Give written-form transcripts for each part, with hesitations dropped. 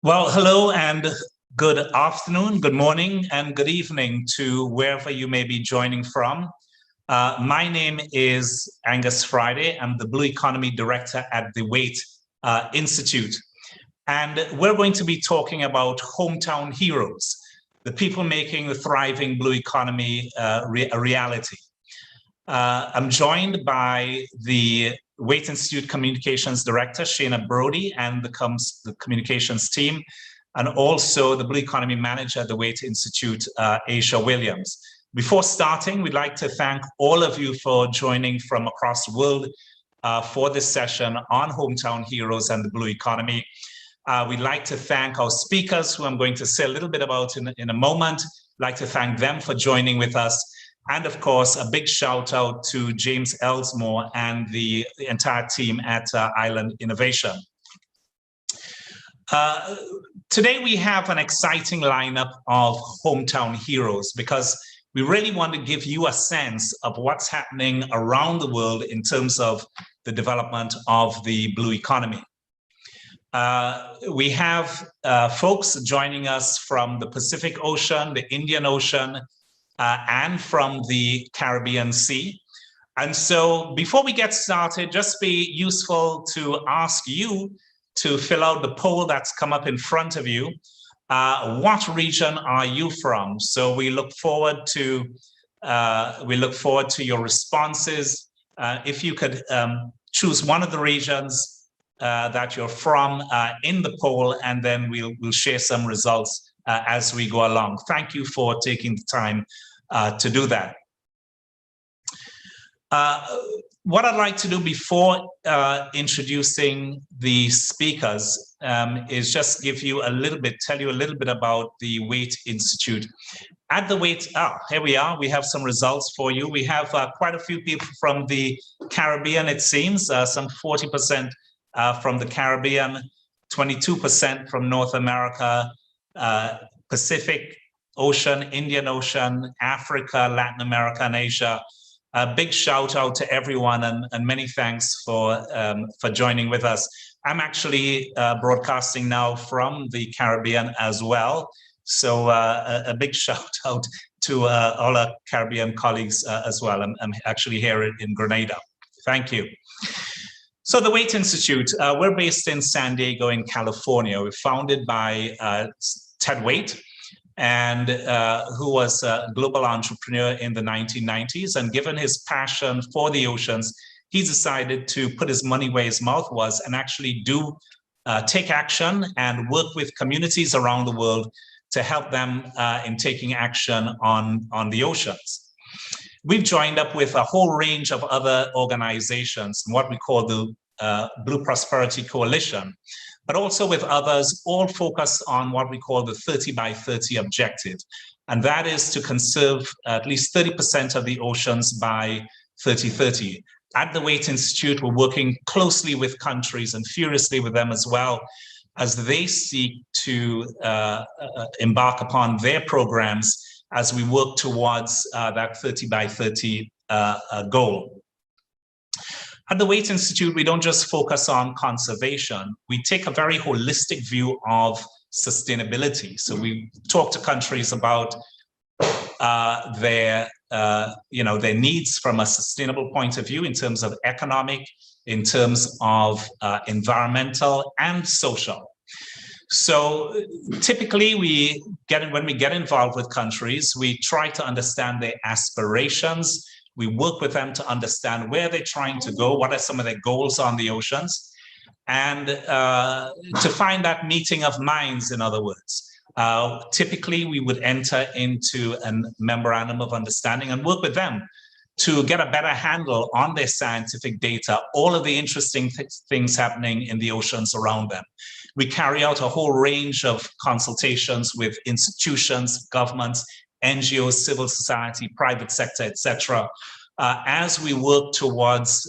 Well, hello and good afternoon, good morning, and good evening to wherever you may be joining from. My name is Angus Friday. I'm the Blue Economy Director at the WAIT Institute. And we're going to be talking about hometown heroes, the people making the thriving blue economy a reality. I'm joined by the WAIT Institute Communications Director, Shana Brody, and the communications team, and also the Blue Economy Manager at the WAIT Institute, Aisha Williams. Before starting, we'd like to thank all of you for joining from across the world for this session on hometown heroes and the blue economy. We'd like to thank our speakers, who I'm going to say a little bit about in a moment. I'd like to thank them for joining with us. And of course, a big shout out to James Elsmore and the entire team at Island Innovation. Today we have an exciting lineup of hometown heroes because we really want to give you a sense of what's happening around the world in terms of the development of the blue economy. We have folks joining us from the Pacific Ocean, the Indian Ocean, and from the Caribbean Sea. And so before we get started, just be useful to ask you to fill out the poll that's come up in front of you. What region are you from? So we look forward to your responses. If you could choose one of the regions that you're from in the poll, and then we'll share some results as we go along. Thank you for taking the time to do that. What I'd like to do before introducing the speakers is just tell you a little bit about the WAIT Institute. At the WAIT, here we are, we have some results for you. We have quite a few people from the Caribbean, it seems, some 40% from the Caribbean, 22% from North America, Pacific Ocean, Indian Ocean, Africa, Latin America, and Asia. A big shout out to everyone, and many thanks for joining with us. I'm actually broadcasting now from the Caribbean as well. So a big shout out to all our Caribbean colleagues as well. I'm actually here in Grenada. Thank you. So the WAIT Institute, we're based in San Diego in California. We're founded by Ted Waite, and who was a global entrepreneur in the 1990s. And given his passion for the oceans, he decided to put his money where his mouth was and actually take action and work with communities around the world to help them in taking action on the oceans. We've joined up with a whole range of other organizations, what we call the Blue Prosperity Coalition, but also with others, all focused on what we call the 30 by 30 objective. And that is to conserve at least 30% of the oceans by 2030. At the WAIT Institute, we're working closely with countries and furiously with them as well, as they seek to embark upon their programs as we work towards that 30 by 30 goal. At the WAIT Institute, we don't just focus on conservation. We take a very holistic view of sustainability. So we talk to countries about their needs from a sustainable point of view in terms of economic, in terms of environmental and social. So typically when we get involved with countries, we try to understand their aspirations. We work with them to understand where they're trying to go, what are some of their goals on the oceans, and to find that meeting of minds, in other words. Typically, we would enter into a memorandum of understanding and work with them to get a better handle on their scientific data, all of the interesting things happening in the oceans around them. We carry out a whole range of consultations with institutions, governments, NGOs, civil society, private sector, etc., as we work towards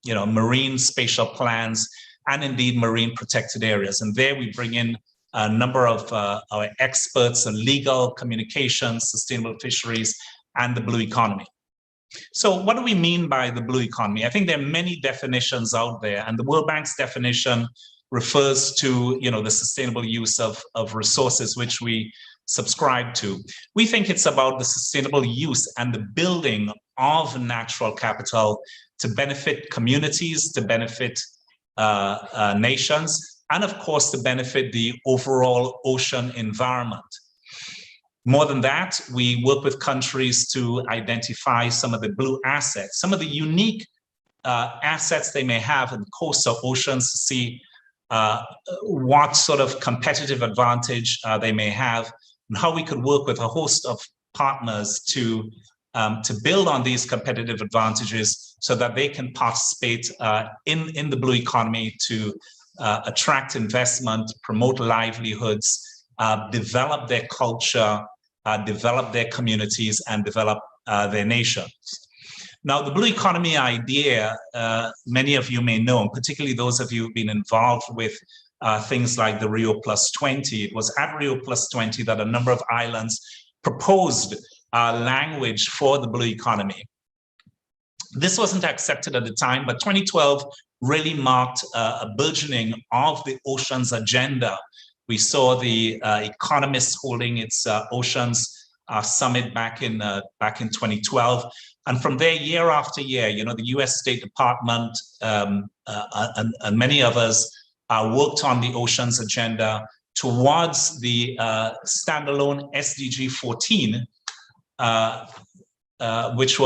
marine spatial plans and indeed marine protected areas. And there we bring in a number of our experts in legal, communications, sustainable fisheries, and the blue economy. So what do we mean by the blue economy? I think there are many definitions out there, and the World Bank's definition refers to, you know, the sustainable use of resources which we subscribe to. We think it's about the sustainable use and the building of natural capital to benefit communities, to benefit nations, and of course to benefit the overall ocean environment. More than that, we work with countries to identify some of the blue assets, some of the unique assets they may have in the coast or oceans, to see what sort of competitive advantage they may have, and how we could work with a host of partners to build on these competitive advantages so that they can participate in the blue economy to attract investment, promote livelihoods, develop their culture, develop their communities, and develop their nations. Now, the blue economy idea, many of you may know, particularly those of you who've been involved with things like the Rio +20. It was at Rio +20 that a number of islands proposed language for the blue economy. This wasn't accepted at the time, but 2012 really marked a burgeoning of the oceans agenda. We saw the Economist holding its Oceans Summit back in 2012. And from there, year after year, you know, the US State Department and many others worked on the oceans agenda towards the standalone SDG 14, which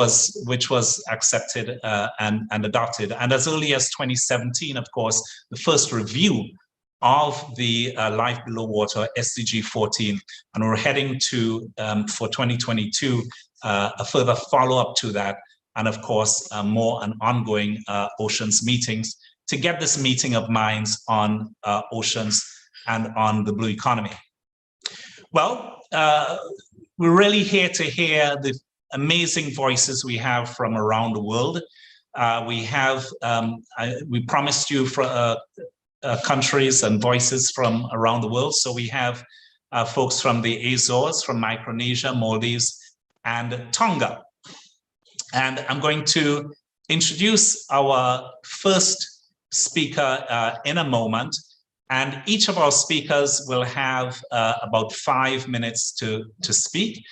was accepted and adopted. And as early as 2017, of course, the first review of the Life Below Water SDG 14, and we're heading to, for 2022, a further follow-up to that, and of course, more and ongoing oceans meetings to get this meeting of minds on oceans and on the blue economy. Well, we're really here to hear the amazing voices we have from around the world. We promised you for countries and voices from around the world. So we have folks from the Azores, from Micronesia, Maldives, and Tonga. And I'm going to introduce our first speaker in a moment. And each of our speakers will have about 5 minutes to speak.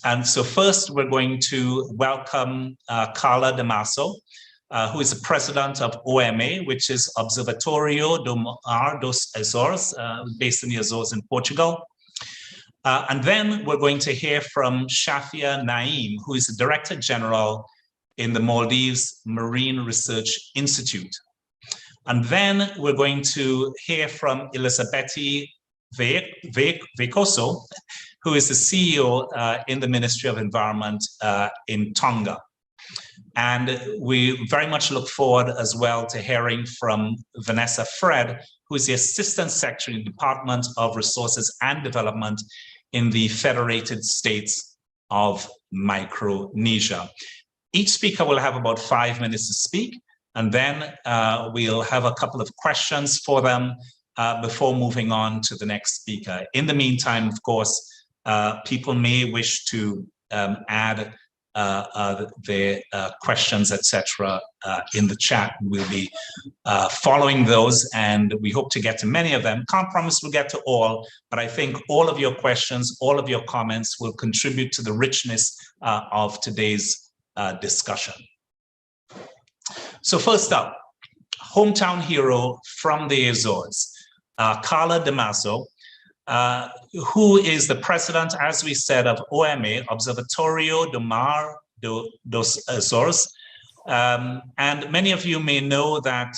And so first, we're going to welcome Carla Damaso, who is the president of OMA, which is Observatorio do Mar dos Açores, based in the Azores in Portugal. And then we're going to hear from Shafia Naim, who is the Director General in the Maldives Marine Research Institute. And then we're going to hear from Elisabeti Vekoso, who is the CEO in the Ministry of Environment in Tonga. And we very much look forward as well to hearing from Vanessa Fred, who is the Assistant Secretary in the Department of Resources and Development in the Federated States of Micronesia. Each speaker will have about 5 minutes to speak, and then we'll have a couple of questions for them before moving on to the next speaker. In the meantime, of course, people may wish to add their questions, etc., in the chat. We'll be following those, and we hope to get to many of them. Can't promise we'll get to all, but I think all of your questions, all of your comments will contribute to the richness of today's discussion. So first up, hometown hero from the Azores, Carla Damaso, who is the president, as we said, of OMA, Observatorio do Mar dos Açores. And many of you may know that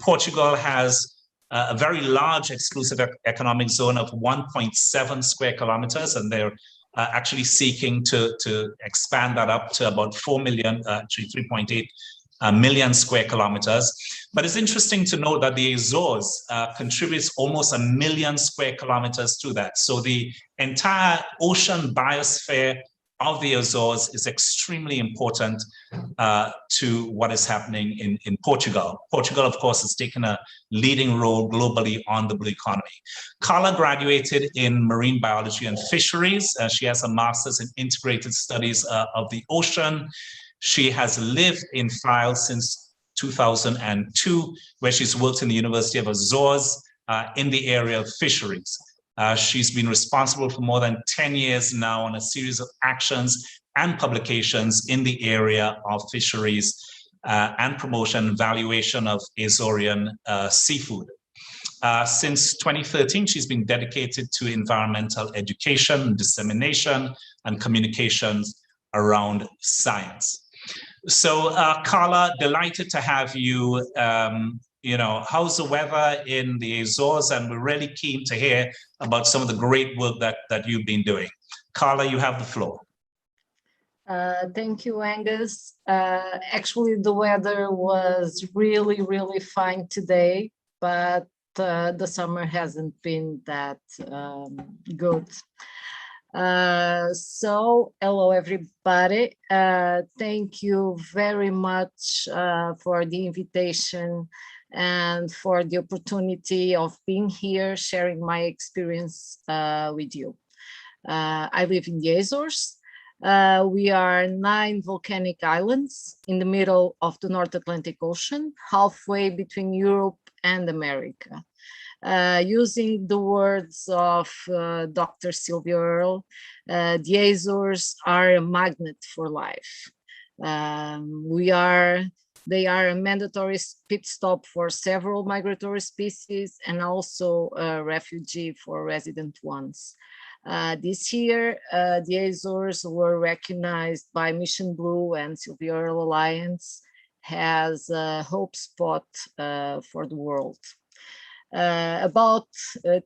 Portugal has a very large exclusive economic zone of 1.7 square kilometers, and they're actually seeking to expand that up to about 4 million, actually 3.8 million square kilometers. But it's interesting to note that the Azores contributes almost 1 million square kilometers to that. So the entire ocean biosphere of the Azores is extremely important to what is happening in Portugal. Portugal, of course, has taken a leading role globally on the blue economy. Carla graduated in marine biology and fisheries. She has a master's in integrated studies of the ocean. She has lived in File since 2002, where she's worked in the University of Azores in the area of fisheries. She's been responsible for more than 10 years now on a series of actions and publications in the area of fisheries and promotion and valuation of Azorean seafood. Since 2013, she's been dedicated to environmental education, dissemination, and communications around science. So, Carla, delighted to have you. How's the weather in the Azores? And we're really keen to hear about some of the great work that you've been doing. Carla, you have the floor. Thank you, Angus. Actually, the weather was really, really fine today, but the summer hasn't been that good. So hello everybody. Thank you very much for the invitation and for the opportunity of being here, sharing my experience with you. I live in the Azores. We are 9 volcanic islands in the middle of the North Atlantic Ocean, halfway between Europe and America. Using the words of Dr. Sylvia Earle, the Azores are a magnet for life. They are a mandatory pit stop for several migratory species and also a refugee for resident ones. This year, the Azores were recognized by Mission Blue and Sylvia Earle Alliance as a hope spot for the world.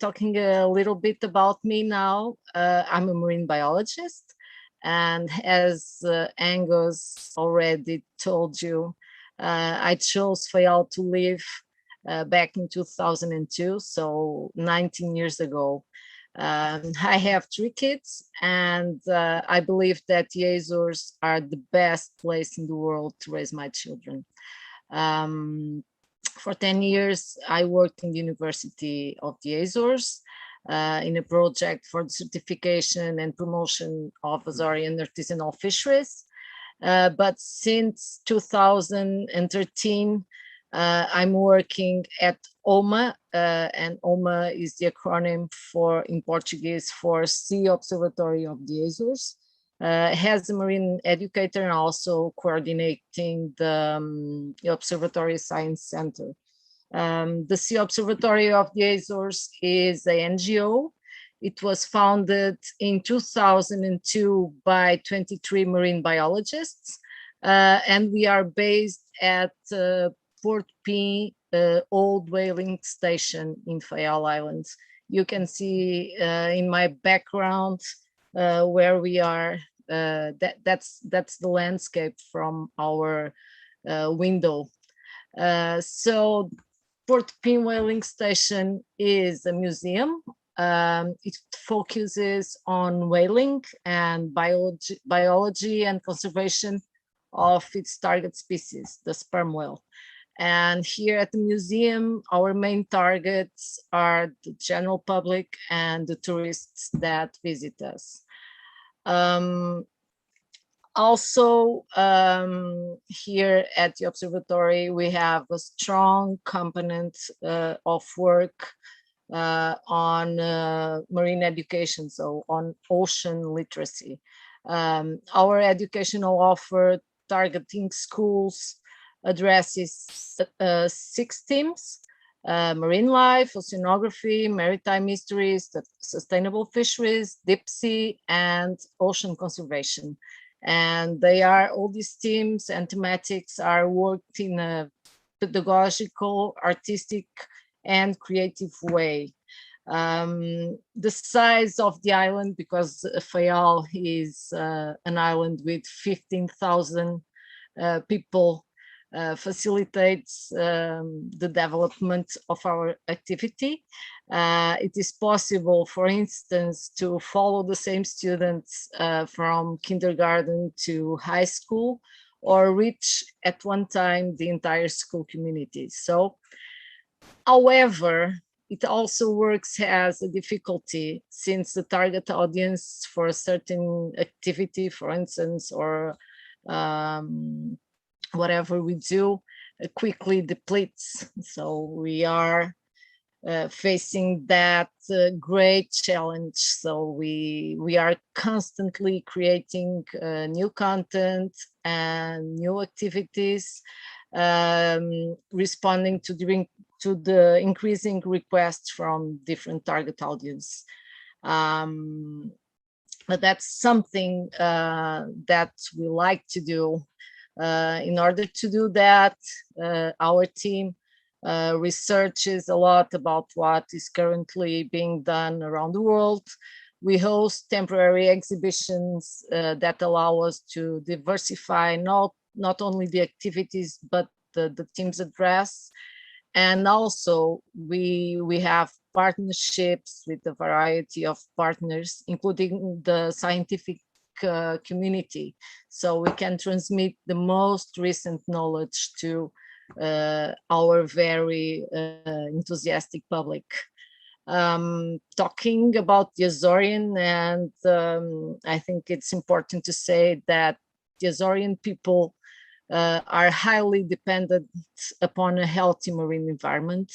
Talking a little bit about me now, I'm a marine biologist, and as Angus already told you, I chose Fayal to live back in 2002, so 19 years ago. I have 3 kids, and I believe that the Azores are the best place in the world to raise my children. For 10 years, I worked in the University of the Azores in a project for the certification and promotion of Azorean artisanal fisheries. But since 2013, I'm working at OMA, and OMA is the acronym in Portuguese for Sea Observatory of the Azores. As a marine educator and also coordinating the Observatory Science Center. The Sea Observatory of the Azores is an NGO. It was founded in 2002 by 23 marine biologists, and we are based at Port Pin Old Whaling Station in Fayal Islands. You can see in my background where we are. That's the landscape from our window. So Port Pin Whaling Station is a museum. It focuses on whaling and biology and conservation of its target species, the sperm whale. And here at the museum, our main targets are the general public and the tourists that visit us. Here at the observatory, we have a strong component of work on marine education, so on ocean literacy. Our educational offer targeting schools addresses 6 themes: marine life, oceanography, maritime histories, sustainable fisheries, deep sea, and ocean conservation. And all these themes and thematics are worked in a pedagogical, artistic, and creative way. The size of the island, because Fayal is an island with 15,000 people, facilitates the development of our activity. It is possible, for instance, to follow the same students from kindergarten to high school, or reach at one time the entire school community. So, however, it also works as a difficulty, since the target audience for a certain activity, for instance, or whatever we do, quickly depletes. So we are facing that great challenge. So we are constantly creating new content and new activities, responding to the increasing requests from different target audience. But that's something that we like to do. In order to do that, our team researches a lot about what is currently being done around the world. We host temporary exhibitions that allow us to diversify not only the activities, but the team's address. And also we have partnerships with a variety of partners, including the scientific community. So we can transmit the most recent knowledge to our very enthusiastic public. Talking about the Azorean, and I think it's important to say that the Azorean people are highly dependent upon a healthy marine environment,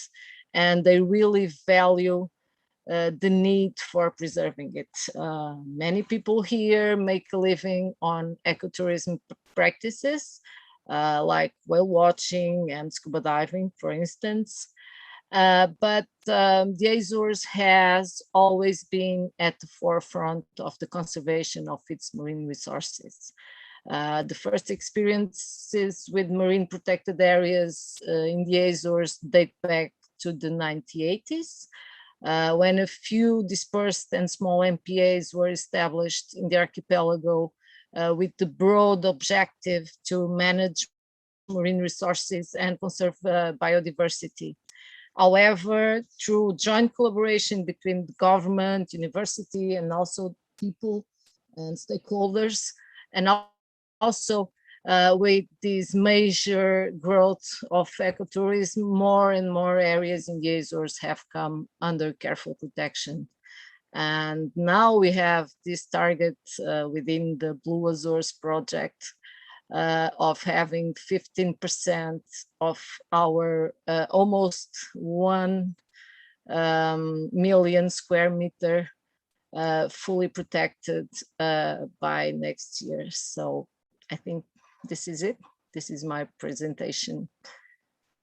and they really value the need for preserving it. Many people here make a living on ecotourism practices, like whale watching and scuba diving, for instance. But the Azores has always been at the forefront of the conservation of its marine resources. The first experiences with marine protected areas in the Azores date back to the 1980s, when a few dispersed and small MPAs were established in the archipelago with the broad objective to manage marine resources and conserve biodiversity. However, through joint collaboration between the government, university, and also people and stakeholders, and also with this major growth of ecotourism, more and more areas in the Azores have come under careful protection. And now we have this target within the Blue Azores project of having 15% of our almost 1 million square meter fully protected by next year. So I think this is it. This is my presentation.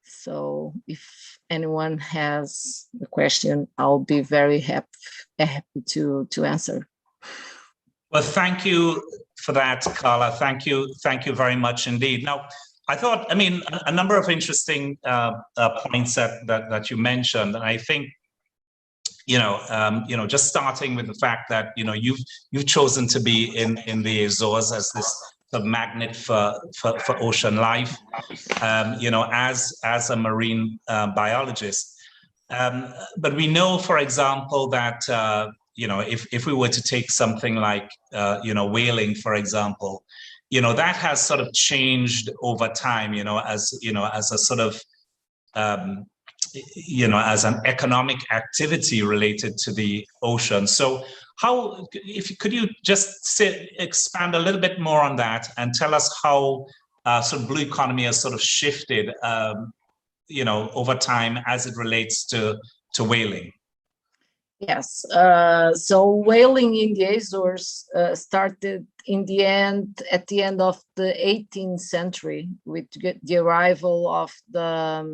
So if anyone has a question, I'll be very happy to answer. Well, thank you for that, Carla. Thank you very much indeed. Now, I thought, I mean, a number of interesting points that you mentioned, and I think, just starting with the fact that you've chosen to be in the Azores as this sort of magnet for ocean life, as a marine biologist. But we know, for example, that if we were to take something like whaling, for example, that has sort of changed over time, as a sort of as an economic activity related to the ocean. So could you just expand a little bit more on that and tell us how sort of Blue Economy has sort of shifted over time as it relates to whaling? Yes, so whaling in the Azores started at the end of the 18th century with the arrival of the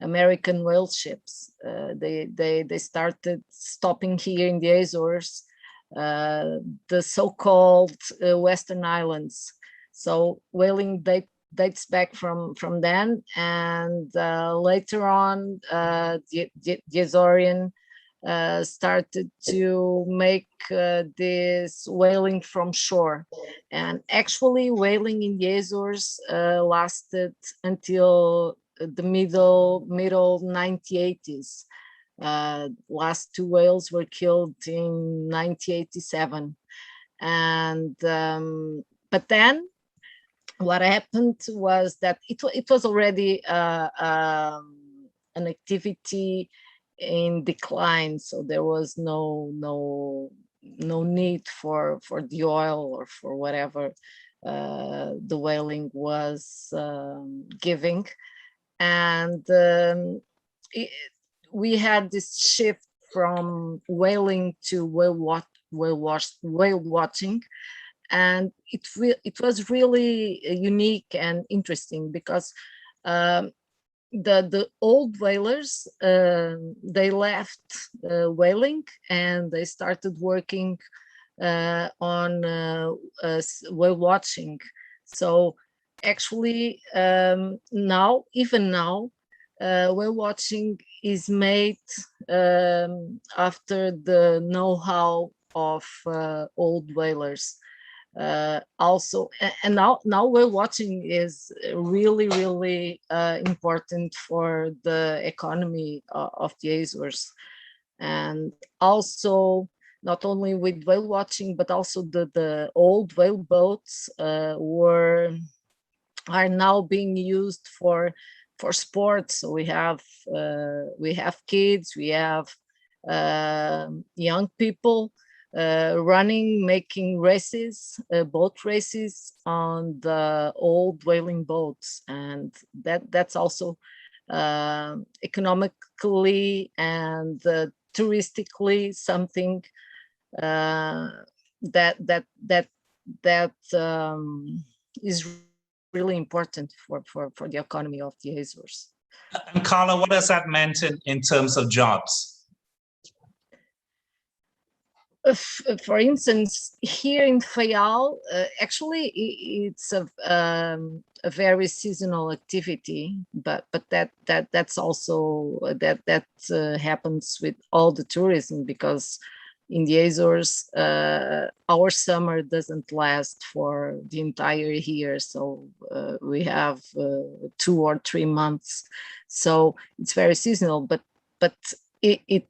American whale ships. They started stopping here in the Azores, the so-called Western Islands. So whaling dates back from then, and later on, the Azorean started to make this whaling from shore. And actually whaling in the Azores lasted until the middle 1980s. Last 2 whales were killed in 1987. And but then what happened was that it was already an activity in decline, so there was no need for the oil or for whatever the whaling was giving. And we had this shift from whaling to whale watching, and it was really unique and interesting, because the old whalers, they left whaling and they started working on whale watching. So actually, now, even now, whale watching is made after the know-how of old whalers. Also, and now whale watching is really important for the economy of the Azores. And also, not only with whale watching, but also the old whale boats are now being used for sports. So we have kids, we have young people running, making races, boat races on the old whaling boats, and that's also economically and touristically something that is really important for the economy of the Azores. And Carla, what has that meant in terms of jobs? For instance, here in Fayal, actually it's a very seasonal activity, but that's also that happens with all the tourism, because in the Azores, our summer doesn't last for the entire year. So we have 2 or 3 months. So it's very seasonal, but it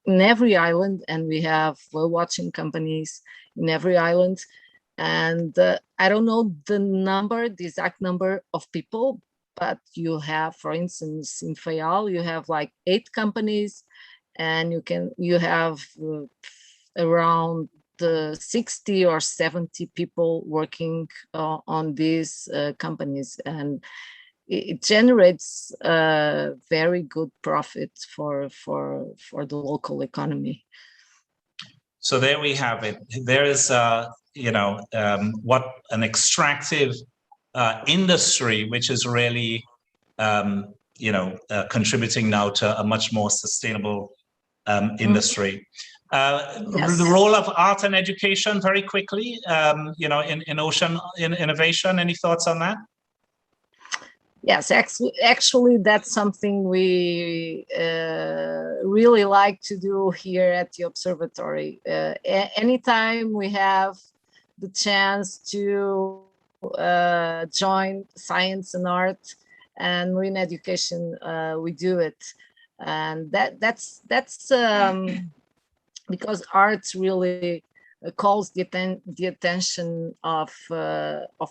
in every island, and we have whale watching companies in every island. And I don't know the exact number of people, but you have, for instance, in Fayal, you have like 8 companies, and you have around 60 or 70 people working on these companies, and it generates very good profit for the local economy. So there we have it. There is, what an extractive industry, which is really, contributing now to a much more sustainable industry. Yes. The role of art and education, very quickly, in ocean innovation. Any thoughts on that? Yes, actually, that's something we really like to do here at the observatory. Anytime we have the chance to join science and art and marine education, we do it, and that's because arts really calls the attention of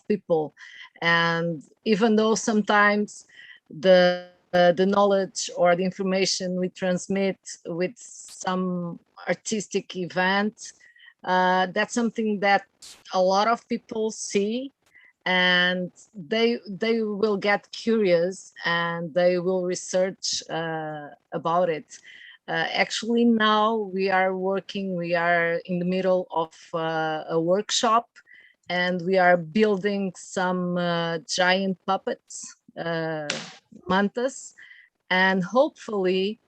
people. And even though sometimes the knowledge or the information we transmit with some artistic event, that's something that a lot of people see, and they will get curious and they will research about it. Actually, now we are in the middle of a workshop, and we are building some giant puppets, mantas, and hopefully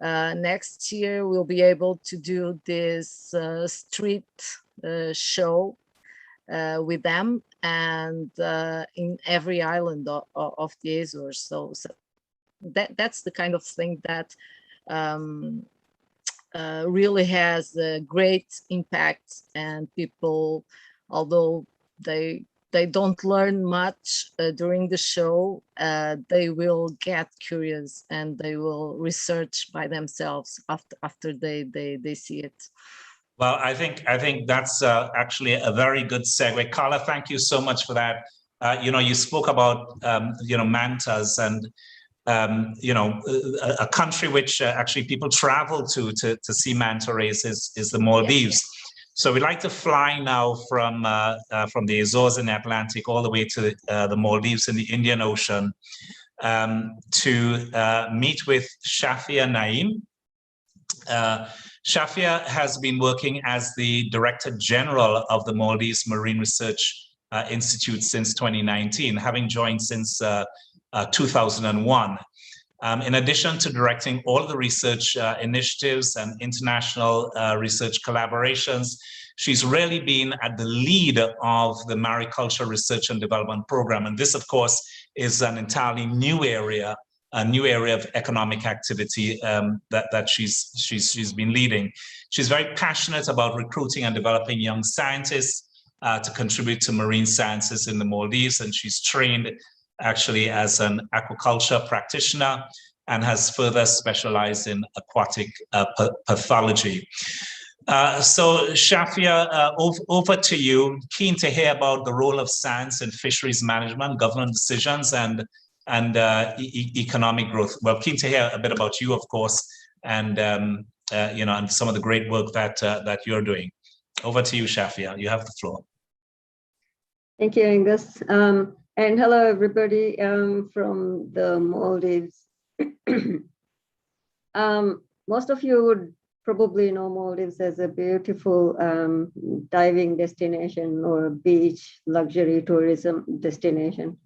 next year we'll be able to do this street show with them, and in every island of the Azores. So that's the kind of thing that really has a great impact, and people, although they don't learn much during the show, they will get curious and they will research by themselves after they see it. Well, I think that's actually a very good segue. Carla, thank you so much for that. You spoke about mantas, and a country which actually people travel to see manta rays is the Maldives. Yes. So we like to fly now from the Azores in the Atlantic all the way to the Maldives in the Indian Ocean to meet with Shafia Naeem. Shafia has been working as the Director General of the Maldives Marine Research Institute since 2019, having joined since 2001. In addition to directing all of the research initiatives and international research collaborations, she's really been at the lead of the Mariculture Research and Development Program. And this, of course, is an entirely new area, a new area of economic activity that she's been leading. She's very passionate about recruiting and developing young scientists to contribute to marine sciences in the Maldives, and she's trained actually as an aquaculture practitioner and has further specialized in aquatic pathology. So Shafia, over to you. Keen to hear about the role of science in fisheries management, government decisions, and economic growth. Well, keen to hear a bit about you, of course, and and some of the great work that you're doing. Over to you, Shafia. You have the floor. Thank you, Angus. And hello, everybody from the Maldives. Most of you would probably know Maldives as a beautiful diving destination or beach luxury tourism destination.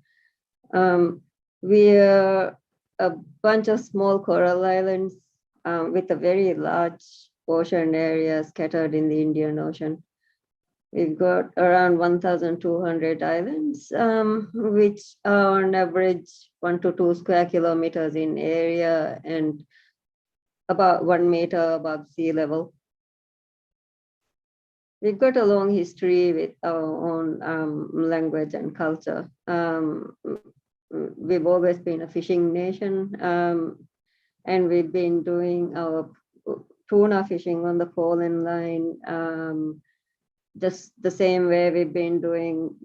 We are a bunch of small coral islands with a very large ocean area scattered in the Indian Ocean. We've got around 1,200 islands, which are on average 1 to 2 square kilometers in area and about 1 meter above sea level. We've got a long history with our own language and culture. We've always been a fishing nation, and we've been doing our tuna fishing on the Poland line just the same way we've been doing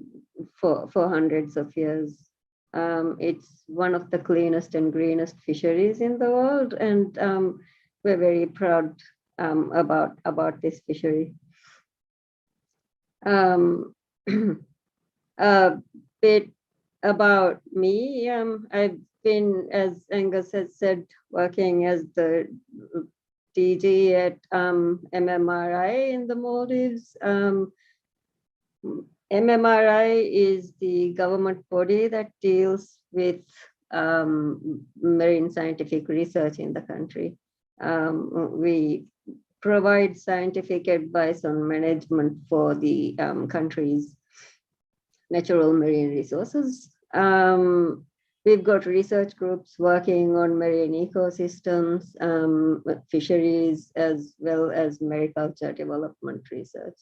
for hundreds of years. It's one of the cleanest and greenest fisheries in the world, and we're very proud about this fishery. A bit about me. I've been, as Angus has said, working as the DG at MMRI in the Maldives. MMRI is the government body that deals with marine scientific research in the country. We provide scientific advice on management for the country's natural marine resources. We've got research groups working on marine ecosystems, fisheries, as well as mariculture development research.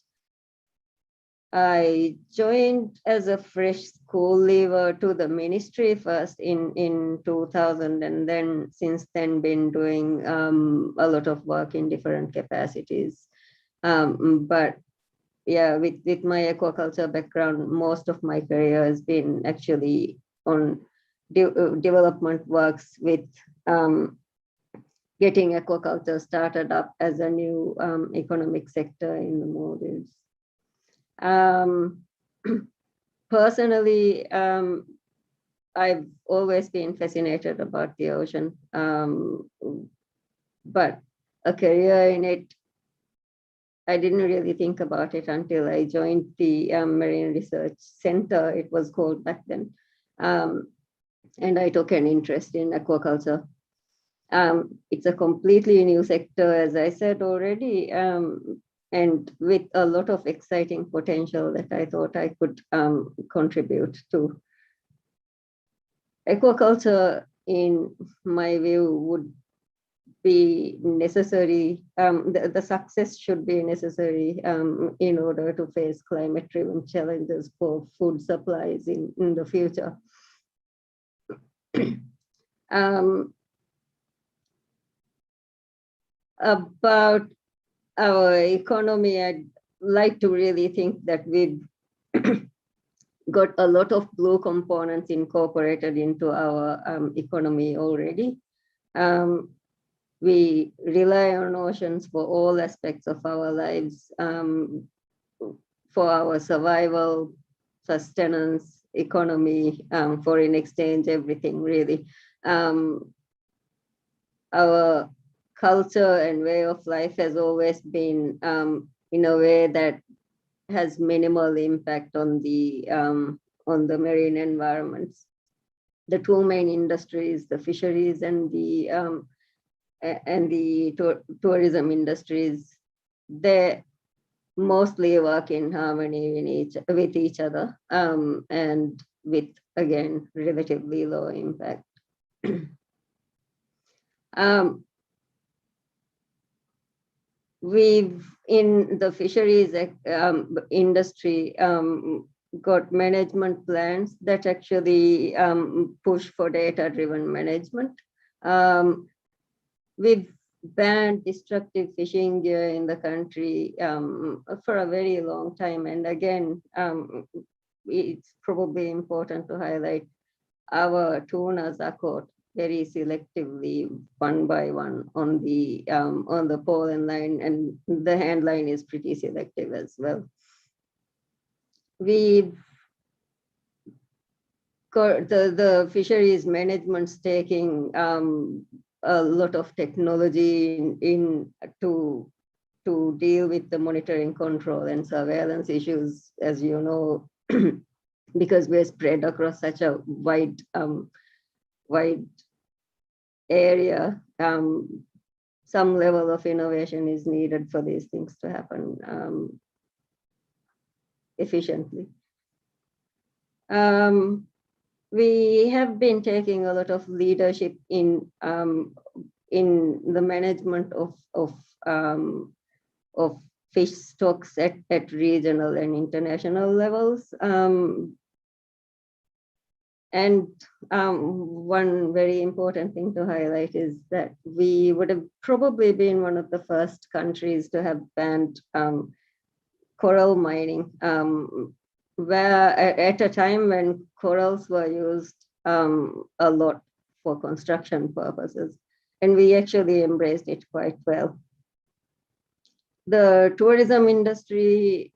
I joined as a fresh school leaver to the ministry first in 2000, and then since then been doing a lot of work in different capacities. But yeah, with my aquaculture background, most of my career has been actually on development works with getting aquaculture started up as a new economic sector in the Maldives. Personally, I've always been fascinated about the ocean, but a career in it, I didn't really think about it until I joined the Marine Research Center, it was called back then. And I took an interest in aquaculture. It's a completely new sector, as I said already, and with a lot of exciting potential that I thought I could contribute to. Aquaculture, in my view, would be necessary, the success should be necessary in order to face climate-driven challenges for food supplies in the future. About our economy, I'd like to really think that we've got a lot of blue components incorporated into our economy already. We rely on oceans for all aspects of our lives. for our survival, sustenance, economy, foreign exchange, everything really. Our culture and way of life has always been in a way that has minimal impact on the marine environments. The two main industries, the fisheries and the tourism industries, they mostly work in harmony with each other, and with, again, relatively low impact. We've, in the fisheries industry, got management plans that actually push for data-driven management. We've banned destructive fishing gear in the country for a very long time. And again, it's probably important to highlight our tunas are caught very selectively, one by one, on the pole and line, and the hand line is pretty selective as well. We've got the fisheries management's taking a lot of technology in to deal with the monitoring, control, and surveillance issues, as you know, because we're spread across such a wide area. Some level of innovation is needed for these things to happen efficiently. We have been taking a lot of leadership in the management of fish stocks at regional and international levels. And one very important thing to highlight is that we would have probably been one of the first countries to have banned coral mining, where at a time when corals were used a lot for construction purposes, and we actually embraced it quite well. The tourism industry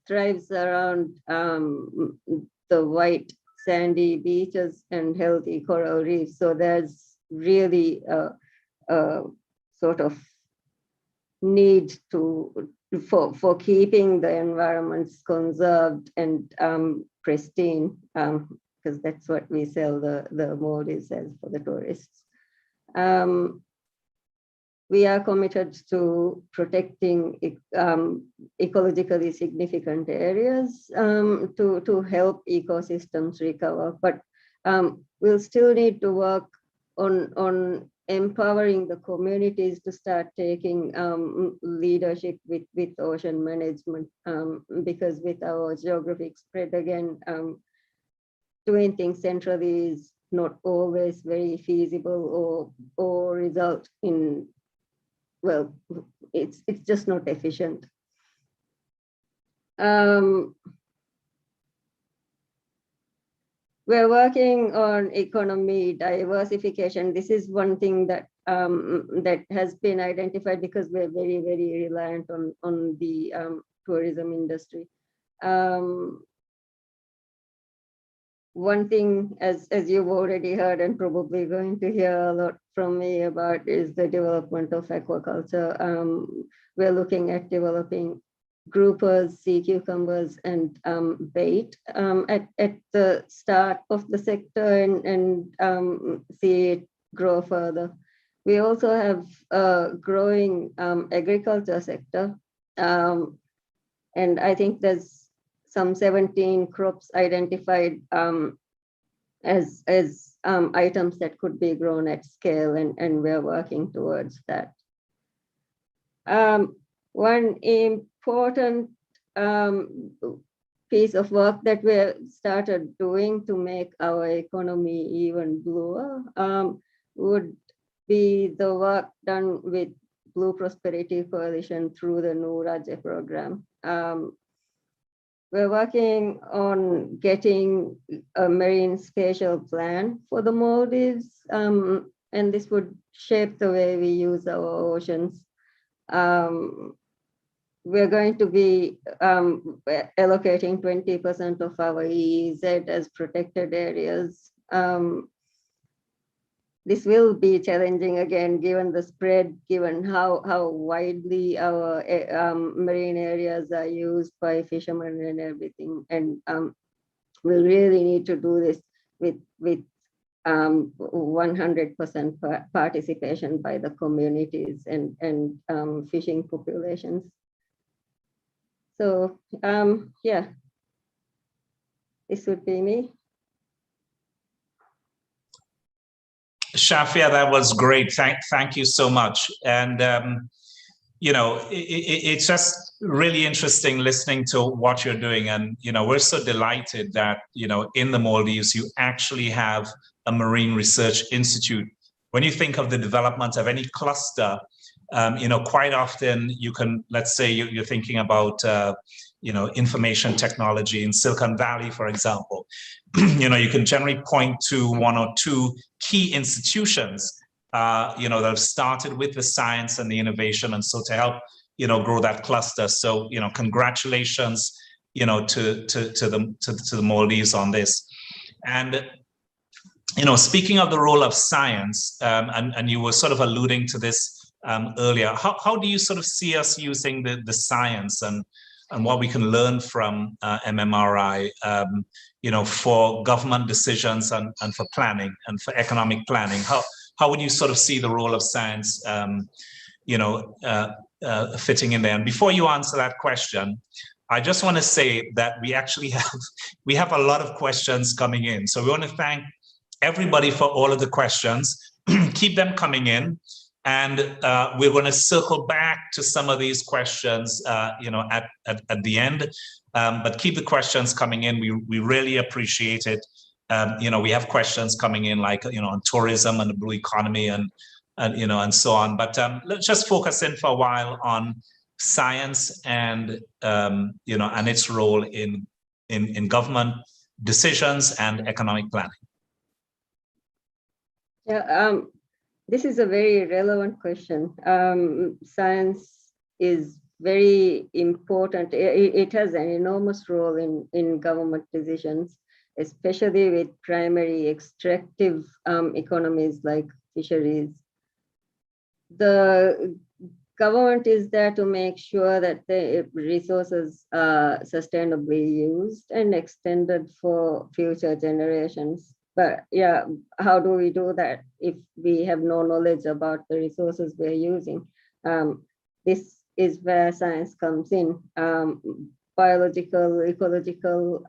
thrives around the white sandy beaches and healthy coral reefs. So there's really a sort of need for keeping the environments conserved and pristine, because that's what we sell the Maldives as for the tourists. We are committed to protecting ecologically significant areas to help ecosystems recover, but we'll still need to work on empowering the communities to start taking leadership with ocean management, because with our geographic spread, again, doing things centrally is not always very feasible or result in, well, it's just not efficient. We're working on economy diversification. This is one thing that that has been identified because we're very, very reliant on the tourism industry. One thing, as you've already heard and probably going to hear a lot from me about, is the development of aquaculture. We're looking at developing groupers, sea cucumbers, and bait at the start of the sector and see it grow further. We also have a growing agriculture sector, and I think there's some 17 crops identified as items that could be grown at scale, and we're working towards that. One important piece of work that we started doing to make our economy even bluer would be the work done with Blue Prosperity Coalition through the Nuraje program. We're working on getting a marine spatial plan for the Maldives, and this would shape the way we use our oceans. we're going to be allocating 20% of our EEZ as protected areas. This will be challenging again, given the spread, given how widely our marine areas are used by fishermen and everything. And we really need to do this with 100% participation by the communities and fishing populations. So yeah, this would be me. Shafia, that was great. Thank you so much. And you know, it's just really interesting listening to what you're doing. And you know, we're so delighted that, you know, in the Maldives you actually have a marine research institute. When you think of the development of any cluster, you know, quite often you can, let's say you're thinking about, you know, information technology in Silicon Valley, for example. You know, you can generally point to one or two key institutions, you know, that have started with the science and the innovation, and so to help, you know, grow that cluster. So, you know, congratulations, you know, to the Maldives on this. And you know, speaking of the role of science, and you were sort of alluding to this earlier, how do you sort of see us using the science and what we can learn from MMRI, you know, for government decisions and for planning and for economic planning? How would you sort of see the role of science, you know, fitting in there? And before you answer that question, I just want to say that we actually have a lot of questions coming in. So we want to thank everybody for all of the questions. Keep them coming in. And we're going to circle back to some of these questions, you know, at the end. But keep the questions coming in. We really appreciate it. You know, we have questions coming in, like, you know, on tourism and the blue economy and you know, and so on. But let's just focus in for a while on science and you know, and its role in government decisions and economic planning. Yeah. This is a very relevant question. Science is very important. It has an enormous role in government decisions, especially with primary extractive economies like fisheries. The government is there to make sure that the resources are sustainably used and extended for future generations. But yeah, how do we do that if we have no knowledge about the resources we're using? This is where science comes in. Biological, ecological,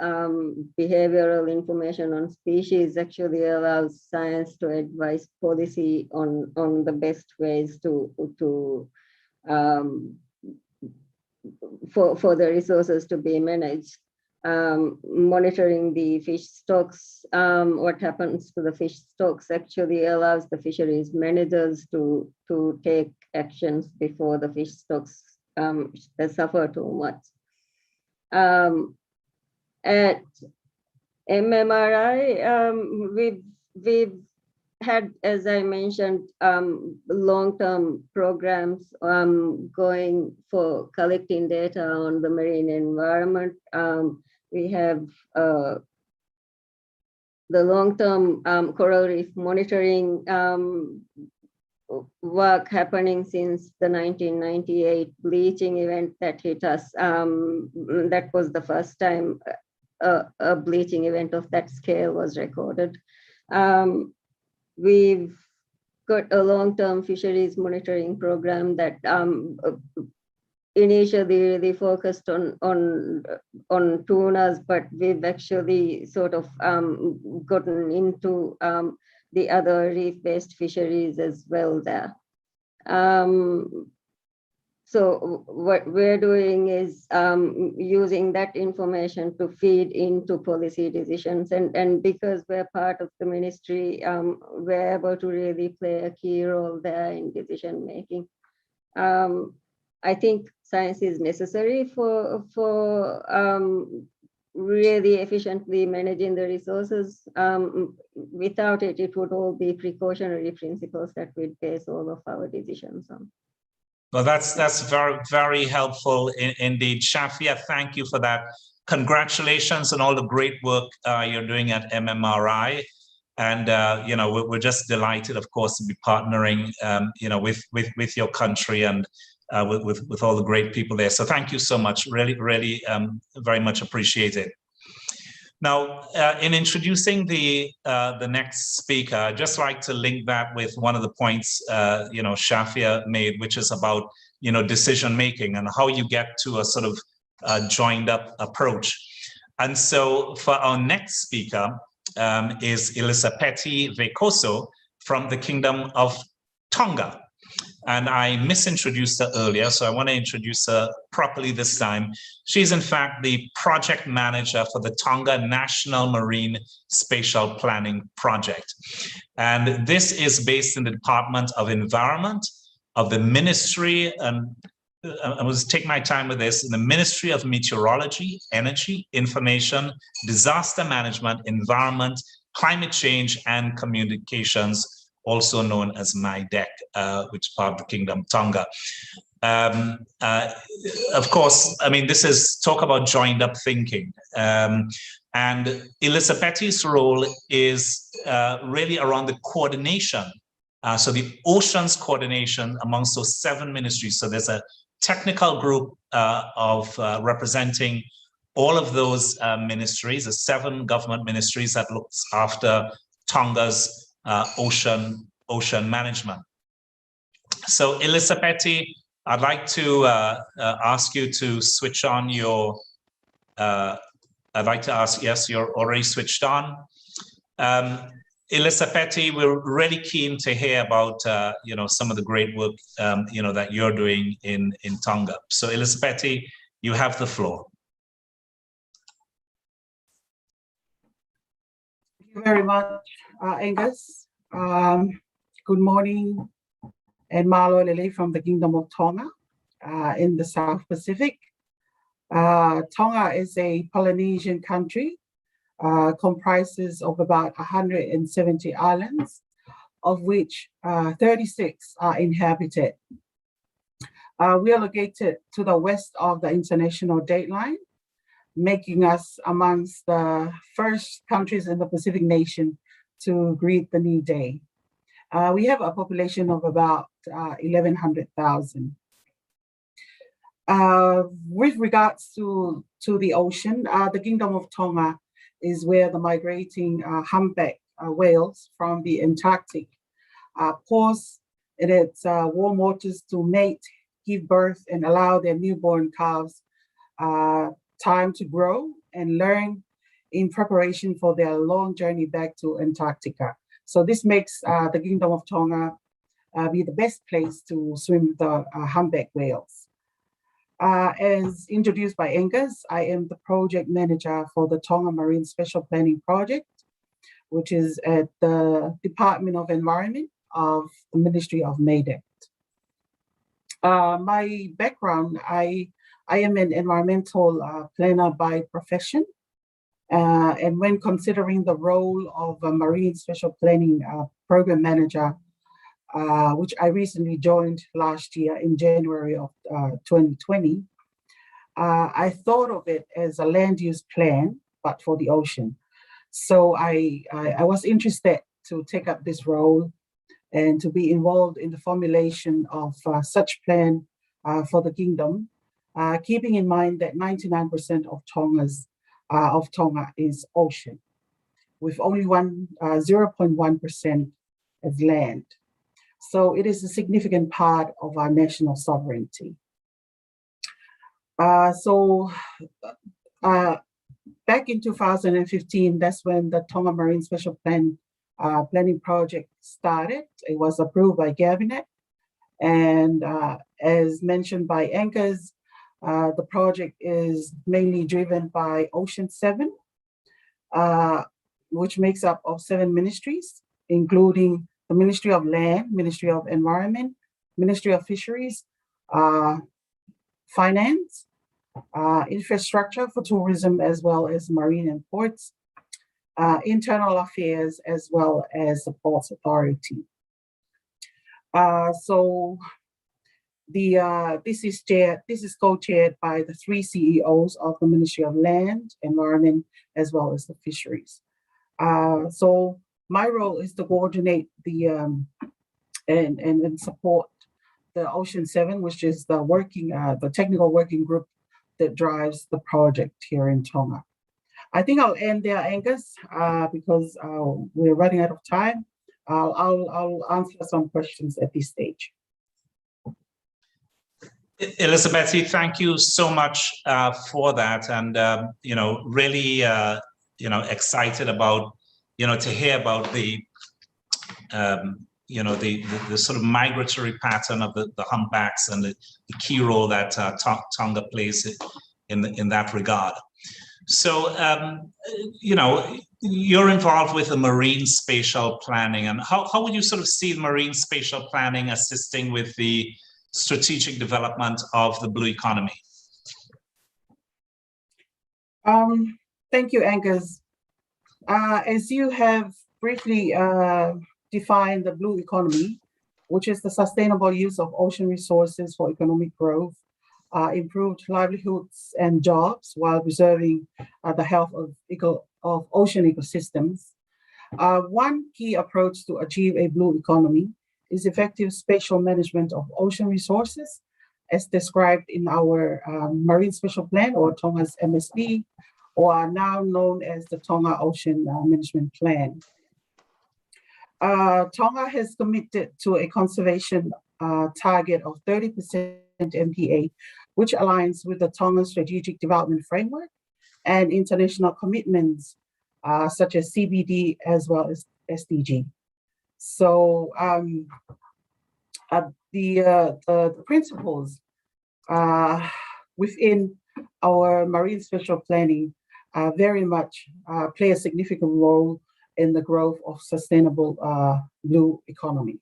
behavioral information on species actually allows science to advise policy on the best ways for the resources to be managed. Monitoring the fish stocks, what happens to the fish stocks actually allows the fisheries managers to take actions before the fish stocks suffer too much. At MMRI, we've had, as I mentioned, long-term programs going for collecting data on the marine environment. We have the long-term coral reef monitoring work happening since the 1998 bleaching event that hit us. That was the first time a bleaching event of that scale was recorded. We've got a long-term fisheries monitoring program that initially really focused on tunas, but we've actually sort of gotten into the other reef-based fisheries as well there. So what we're doing is using that information to feed into policy decisions. And because we're part of the ministry, we're able to really play a key role there in decision making. I think science is necessary for really efficiently managing the resources. Without it, it would all be precautionary principles that we'd base all of our decisions on. Well, that's very, very helpful indeed. Shafia, thank you for that. Congratulations on all the great work you're doing at MMRI. And, you know, we're just delighted, of course, to be partnering, you know, with your country and with all the great people there. So thank you so much. Really, really very much appreciated. Now, in introducing the next speaker, I'd just like to link that with one of the points, you know, Shafia made, which is about, you know, decision making and how you get to a sort of joined up approach. And so for our next speaker is Elisapeti Vekoso from the Kingdom of Tonga. And I misintroduced her earlier, so I want to introduce her properly this time. She's in fact the project manager for the Tonga National Marine Spatial Planning Project. And this is based in the Department of Environment of the Ministry, and I will take my time with this, in the Ministry of Meteorology, Energy, Information, Disaster Management, Environment, Climate Change, and Communications, also known as MIDEC, which is part of the Kingdom Tonga. Of course, I mean, this is talk about joined up thinking. And Elisapeti's role is really around the coordination. So the oceans coordination amongst those 7 ministries. So there's a technical group of representing all of those ministries, the 7 government ministries that looks after Tonga's ocean management. So Elisapeti, I'd like to ask you to switch on your, I'd like to ask, yes, you're already switched on. Elisapeti, we're really keen to hear about, you know, some of the great work, you know, that you're doing in Tonga. So Elisapeti, you have the floor. Thank you very much, Angus. Good morning, and Malo Lele from the Kingdom of Tonga in the South Pacific. Tonga is a Polynesian country, comprises of about 170 islands, of which 36 are inhabited. We are located to the west of the international date line, making us amongst the first countries in the Pacific nation to greet the new day. We have a population of about 1,100,000. With regards to the ocean, the Kingdom of Tonga is where the migrating humpback whales from the Antarctic pause in its warm waters to mate, give birth, and allow their newborn calves time to grow and learn in preparation for their long journey back to Antarctica. So this makes the Kingdom of Tonga be the best place to swim with the humpback whales. As introduced by Angus, I am the project manager for the Tonga Marine Special Planning Project, which is at the Department of Environment of the Ministry of MIDEC. My background, I am an environmental planner by profession. And when considering the role of a Marine Special Planning Program Manager, which I recently joined last year in January of 2020, I thought of it as a land use plan, but for the ocean. So I was interested to take up this role and to be involved in the formulation of such plan for the kingdom, keeping in mind that 99% of Tonga is ocean, with only 0.1% as land. So it is a significant part of our national sovereignty. Back in 2015, that's when the Tonga Marine Special Planning Project started. It was approved by Cabinet. And as mentioned by Angus, the project is mainly driven by Ocean 7, which makes up of 7 ministries, including the Ministry of Land, Ministry of Environment, Ministry of Fisheries, Finance, Infrastructure for Tourism, as well as Marine and Ports, Internal Affairs, as well as the Ports Authority. So This is co-chaired by the 3 CEOs of the Ministry of Land, Environment, as well as the Fisheries. So my role is to coordinate the and support the Ocean 7, which is the technical working group that drives the project here in Tonga. I think I'll end there, Angus, because we're running out of time. I'll answer some questions at this stage. Elizabeth, thank you so much for that, and really excited about to hear about the the sort of migratory pattern of the humpbacks and the key role that Tonga plays in that regard. So you're involved with the marine spatial planning, and how would you sort of see marine spatial planning assisting with the strategic development of the blue economy? Thank you, Angus. As you have briefly defined the blue economy, which is the sustainable use of ocean resources for economic growth, improved livelihoods and jobs while preserving the health of ocean ecosystems. One key approach to achieve a blue economy is effective spatial management of ocean resources, as described in our Marine Spatial Plan, or Tonga's MSP, or now known as the Tonga Ocean Management Plan. Tonga has committed to a conservation target of 30% MPA, which aligns with the Tonga Strategic Development Framework and international commitments such as CBD as well as SDG. So the principles within our marine spatial planning very much play a significant role in the growth of sustainable blue economy.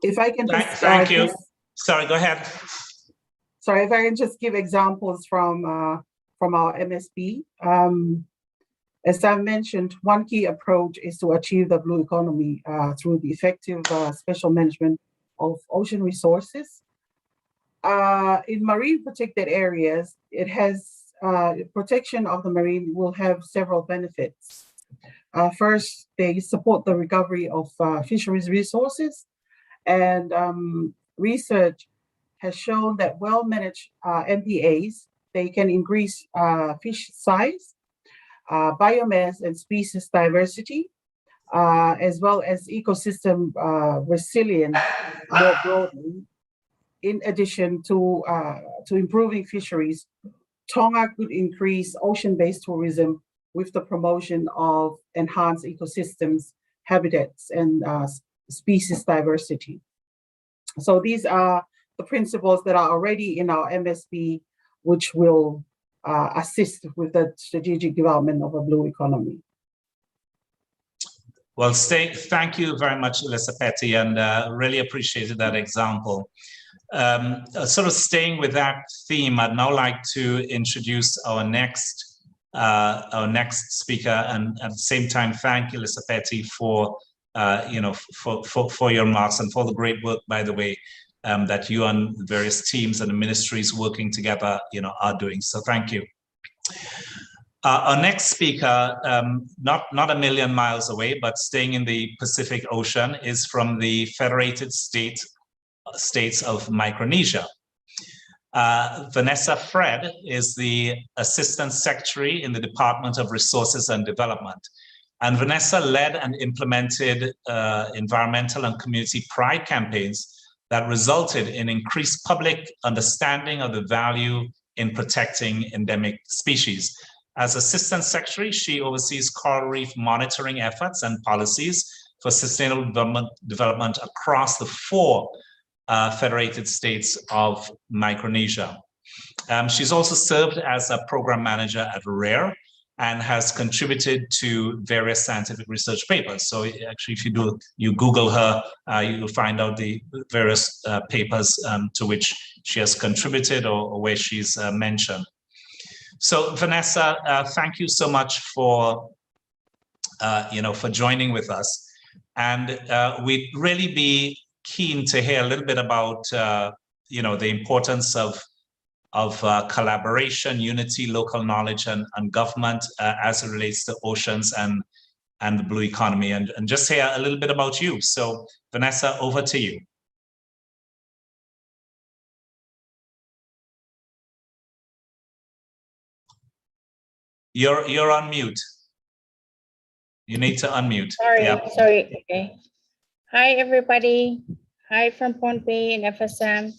If I can just thank you. Sorry, go ahead. Sorry, if I can just give examples from our MSP. As I mentioned, one key approach is to achieve the blue economy through the effective spatial management of ocean resources. In marine protected areas, it has protection of the marine will have several benefits. First, they support the recovery of fisheries resources, and research has shown that well-managed MPAs, they can increase fish size, biomass and species diversity, as well as ecosystem resilience more broadly. In addition to improving fisheries, Tonga could increase ocean-based tourism with the promotion of enhanced ecosystems, habitats, and species diversity. So these are the principles that are already in our MSP, which will assist with the strategic development of a blue economy. Well, thank you very much, Elizabeth, and really appreciated that example. Sort of staying with that theme, I'd now like to introduce our next speaker, and at the same time thank Elizabeth for for your remarks and for the great work, by the way, that you and the various teams and the ministries working together are doing. So thank you. Our next speaker, not a million miles away, but staying in the Pacific Ocean, is from the Federated States of Micronesia. Vanessa Fred is the Assistant Secretary in the Department of Resources and Development. And Vanessa led and implemented environmental and community pride campaigns that resulted in increased public understanding of the value in protecting endemic species. As Assistant Secretary, she oversees coral reef monitoring efforts and policies for sustainable development across the 4 Federated States of Micronesia. She's also served as a program manager at RARE, and has contributed to various scientific research papers. So actually, if you Google her, you'll find out the various papers to which she has contributed or where she's mentioned. So Vanessa, thank you so much for for joining with us, and we'd really be keen to hear a little bit about the importance of collaboration, unity, local knowledge, and government as it relates to oceans and the blue economy, and just hear a little bit about you. So Vanessa, over to you. You're on mute. You need to unmute. Sorry. Okay. Hi, everybody. Hi from Pohnpei and FSM.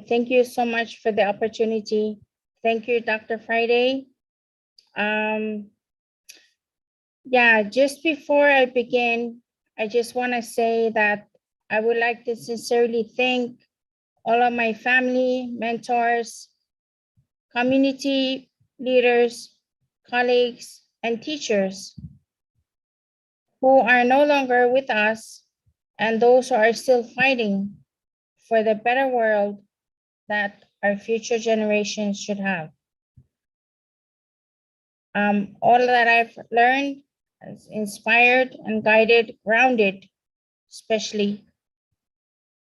Thank you so much for the opportunity. Thank you, Dr. Friday. Yeah, just before I begin, I just want to say that I would like to sincerely thank all of my family, mentors, community leaders, colleagues, and teachers who are no longer with us, and those who are still fighting for the better world that our future generations should have. All that I've learned has inspired and guided, grounded, especially,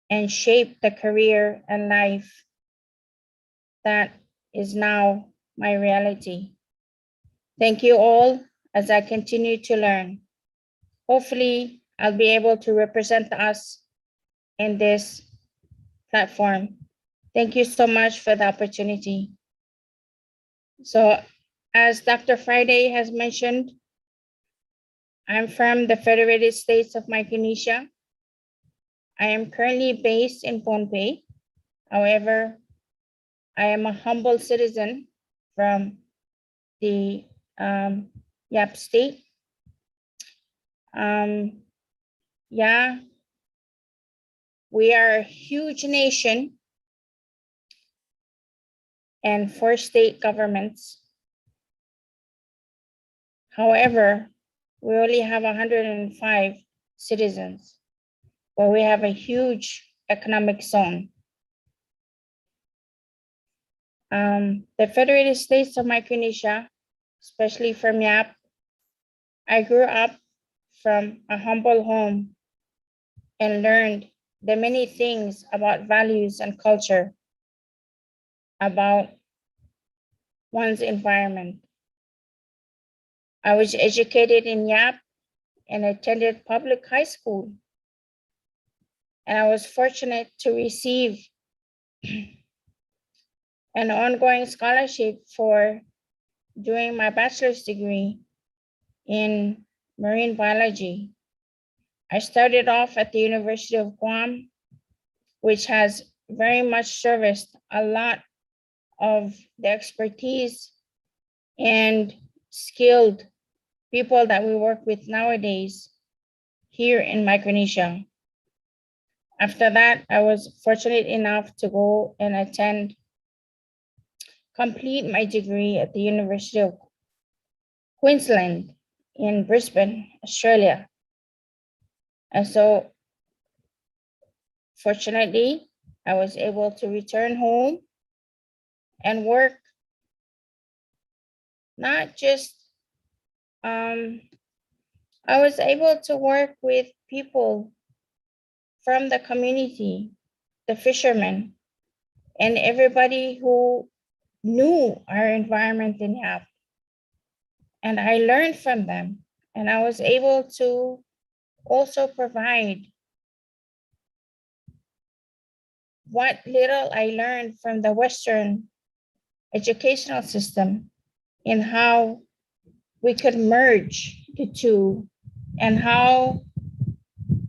and shaped the career and life that is now my reality. Thank you all as I continue to learn. Hopefully, I'll be able to represent us in this platform. Thank you so much for the opportunity. So, as Dr. Friday has mentioned, I'm from the Federated States of Micronesia. I am currently based in Pohnpei. However, I am a humble citizen from the Yap state. Yeah, we are a huge nation and 4 state governments. However, we only have 105 citizens, but we have a huge economic zone. The Federated States of Micronesia, especially from Yap, I grew up from a humble home and learned the many things about values and culture, about one's environment. I was educated in Yap and attended public high school. And I was fortunate to receive an ongoing scholarship for doing my bachelor's degree in marine biology. I started off at the University of Guam, which has very much serviced a lot of the expertise and skilled people that we work with nowadays here in Micronesia. After that, I was fortunate enough to go and complete my degree at the University of Queensland in Brisbane, Australia. And so, fortunately, I was able to return home and work not just, I was able to work with people from the community, the fishermen, and everybody who knew our environment in Yap. And I learned from them, and I was able to also provide what little I learned from the Western educational system in how we could merge the two and how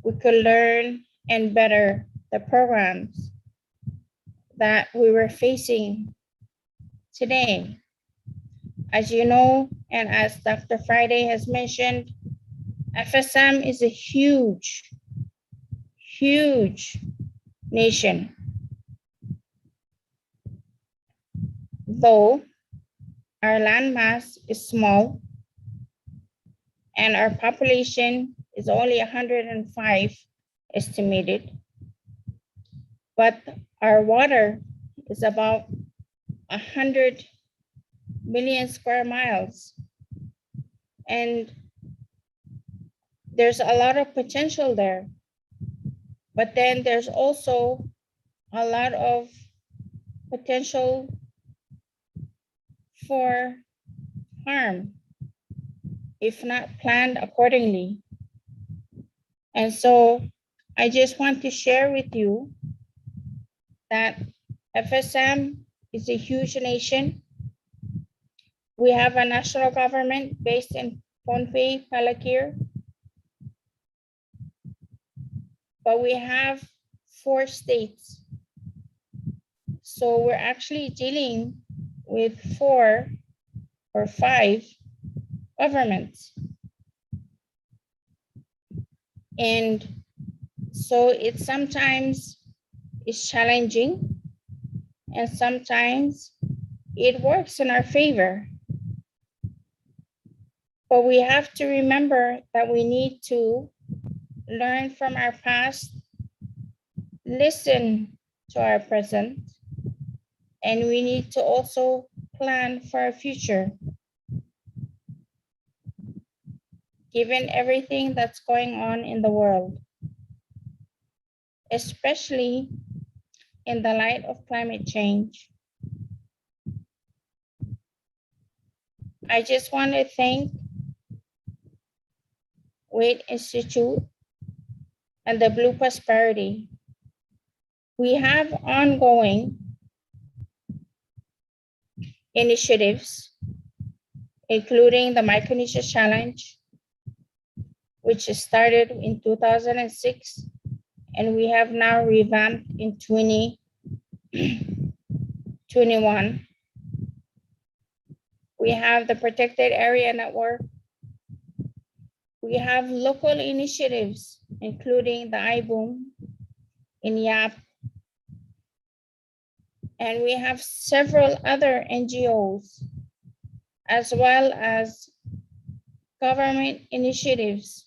we could learn and better the programs that we were facing today. As you know, and as Dr. Friday has mentioned, FSM is a huge, huge nation. Though our land mass is small, and our population is only 105 estimated, but our water is about 100 million square miles. And there's a lot of potential there. But then there's also a lot of potential for harm if not planned accordingly. And so I just want to share with you that FSM is a huge nation. We have a national government based in Pohnpei, Palakir, but we have 4 states. So we're actually dealing with 4 or 5 governments. And so it sometimes is challenging, and sometimes it works in our favor. But we have to remember that we need to learn from our past, listen to our present, and we need to also plan for our future. Given everything that's going on in the world, especially in the light of climate change, I just want to thank WAIT Institute and the Blue Prosperity. We have ongoing initiatives, including the Micronesia Challenge, which started in 2006, and we have now revamped in 2021. We have the Protected Area Network. We have local initiatives, including the iBoom in Yap. And we have several other NGOs, as well as government initiatives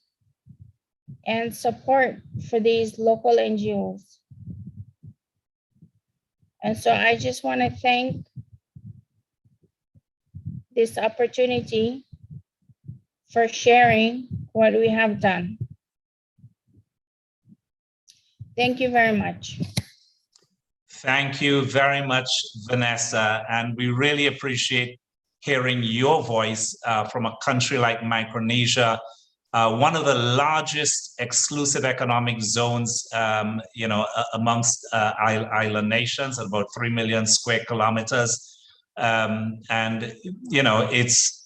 and support for these local NGOs. And so I just want to thank this opportunity for sharing what we have done. Thank you very much. Thank you very much, Vanessa. And we really appreciate hearing your voice from a country like Micronesia, one of the largest exclusive economic zones, amongst island nations, about 3 million square kilometers. It's,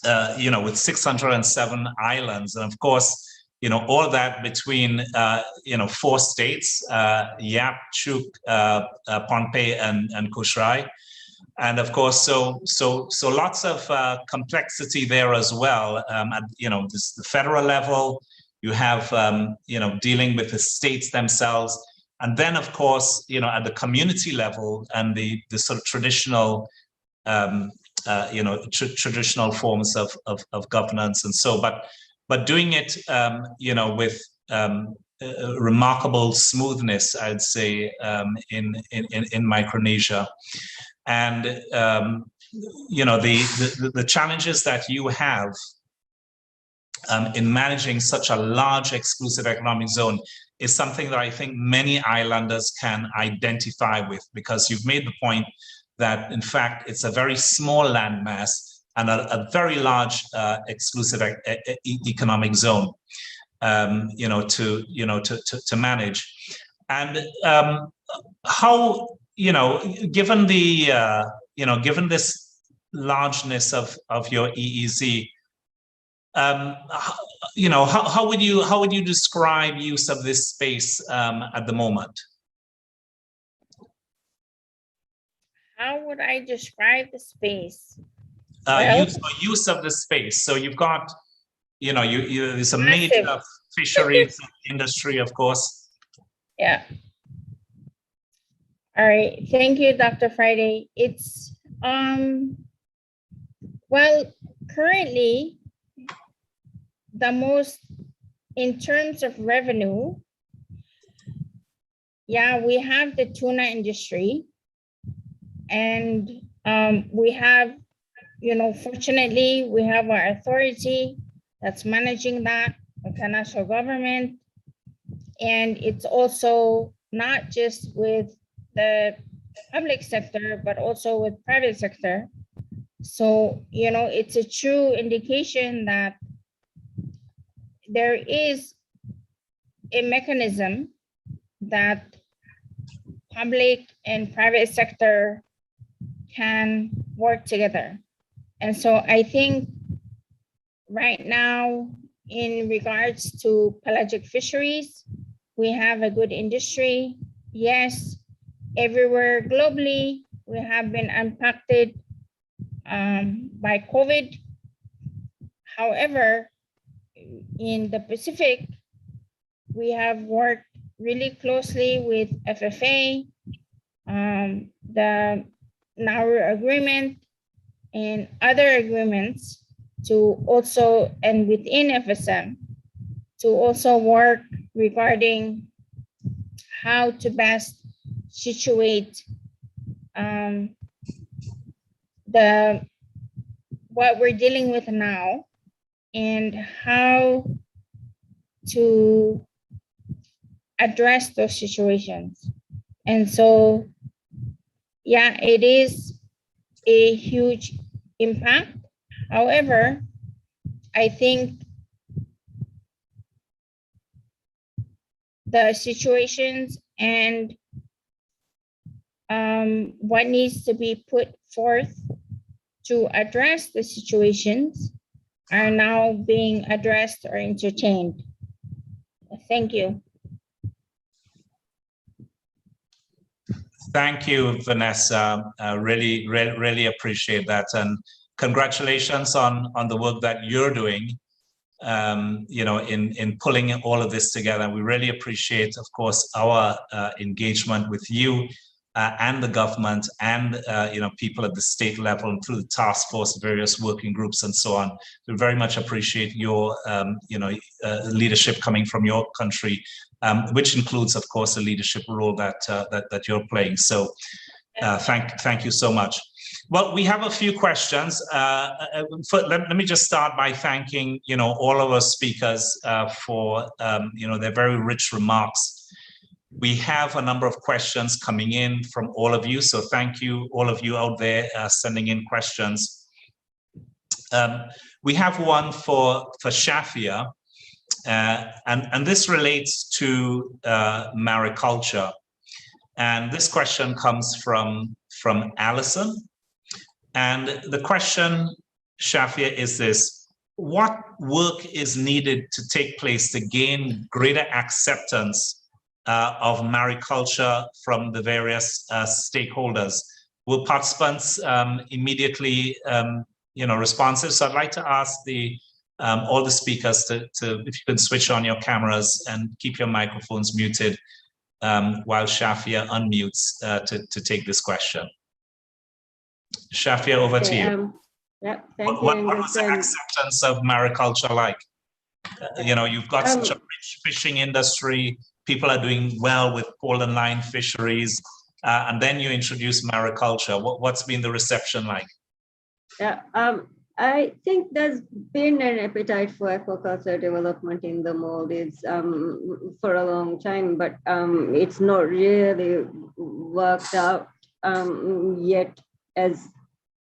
with 607 islands. And of course, all that between, 4 states, Yap, Chuuk, Pohnpei, and Kusrai. And of course, so lots of complexity there as well. At the federal level, you have dealing with the states themselves, and then of course at the community level and the sort of traditional traditional forms of governance and so. But doing it with remarkable smoothness, I'd say, in Micronesia. And the challenges that you have in managing such a large exclusive economic zone is something that I think many islanders can identify with, because you've made the point that in fact it's a very small landmass and a very large exclusive economic zone to manage. And how, given the given this largeness of your EEZ, how would you describe use of this space at the moment? How would I describe the space? Use of the space. So you've got, there's a major fisheries industry, of course. Yeah. All right. Thank you, Dr. Friday. It's Well, currently, in terms of revenue, yeah, we have the tuna industry, and we have, fortunately, we have our authority that's managing that, the national government. And it's also not just with the public sector, but also with private sector. So, it's a true indication that there is a mechanism that public and private sector can work together. And so I think right now, in regards to pelagic fisheries, we have a good industry. Yes, everywhere globally, we have been impacted by COVID. However, in the Pacific, we have worked really closely with FFA, the Nauru Agreement, and other agreements to also, and within FSM, to also work regarding how to best situate what we're dealing with now and how to address those situations. And so, yeah, it is a huge impact. However, I think the situations and what needs to be put forth to address the situations are now being addressed or entertained. Thank you. Thank you, Vanessa. Really appreciate that, and congratulations on the work that you're doing. In pulling all of this together. We really appreciate, of course, our engagement with you and the government and people at the state level and through the task force, various working groups and so on. We very much appreciate your leadership coming from your country, which includes, of course, the leadership role that you're playing. So thank you so much. Well, we have a few questions. Let me just start by thanking, all of our speakers for, their very rich remarks. We have a number of questions coming in from all of you. So thank you, all of you out there sending in questions. We have one for Shafia, and this relates to mariculture. And this question comes from Alison. And the question, Shafia, is this: what work is needed to take place to gain greater acceptance of mariculture from the various stakeholders? Will participants immediately, responsive? So I'd like to ask all the speakers to, if you can switch on your cameras and keep your microphones muted while Shafia unmutes to take this question. Shafia, over to you. Yeah, thank you. What was the acceptance of mariculture like? You've got such a rich fishing industry. People are doing well with pole and line fisheries, and then you introduce mariculture. What's been the reception like? Yeah, I think there's been an appetite for aquaculture development in the Maldives for a long time, but it's not really worked out yet as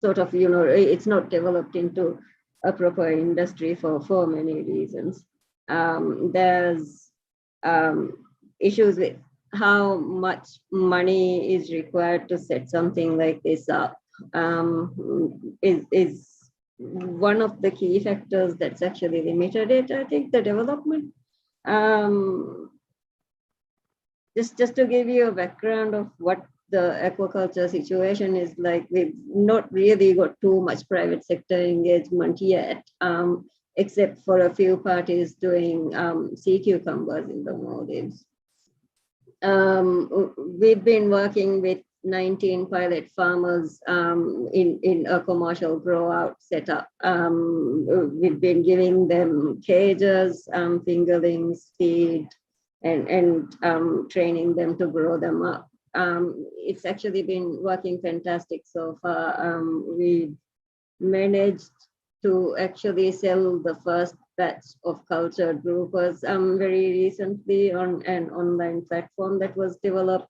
sort of, it's not developed into a proper industry for many reasons. There's issues with how much money is required to set something like this up. Is one of the key factors that's actually limited it, I think, the development. Just to give you a background of what the aquaculture situation is like, we've not really got too much private sector engagement yet, except for a few parties doing sea cucumbers in the Maldives. We've been working with 19 pilot farmers in a commercial grow-out setup. We've been giving them cages, fingerlings, feed, and training them to grow them up. It's actually been working fantastic so far. We managed to actually sell the first batch of cultured groupers very recently on an online platform that was developed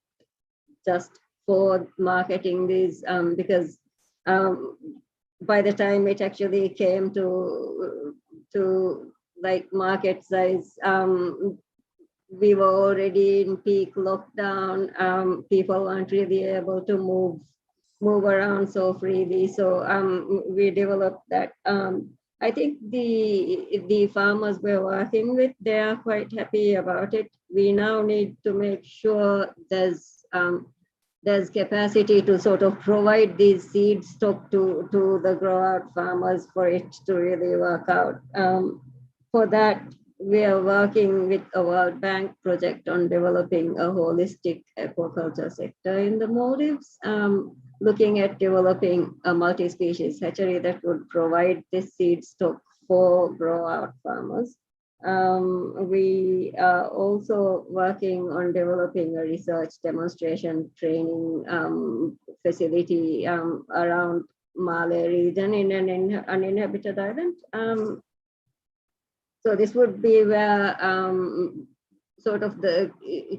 just for marketing these, because by the time it actually came to like market size, we were already in peak lockdown. People weren't really able to move around so freely. So we developed that. I think the farmers we're working with, they are quite happy about it. We now need to make sure there's capacity to sort of provide these seed stock to the grow out farmers for it to really work out. For that, we are working with a World Bank project on developing a holistic aquaculture sector in the Maldives, looking at developing a multi-species hatchery that would provide this seed stock for grow out farmers. We are also working on developing a research demonstration training facility around Malay region in an uninhabited island. So this would be where sort of the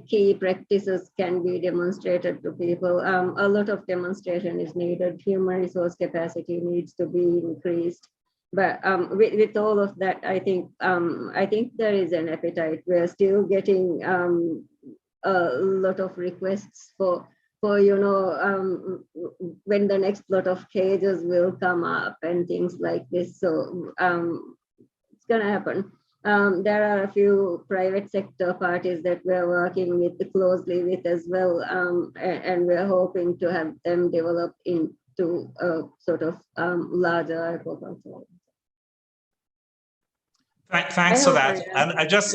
key practices can be demonstrated to people. A lot of demonstration is needed. Human resource capacity needs to be increased. But with all of that, I think there is an appetite. We're still getting a lot of requests for when the next lot of cages will come up and things like this. So it's gonna happen. There are a few private sector parties that we're working with closely with as well, and we're hoping to have them develop into a sort of larger aquaculture. Thanks for that. And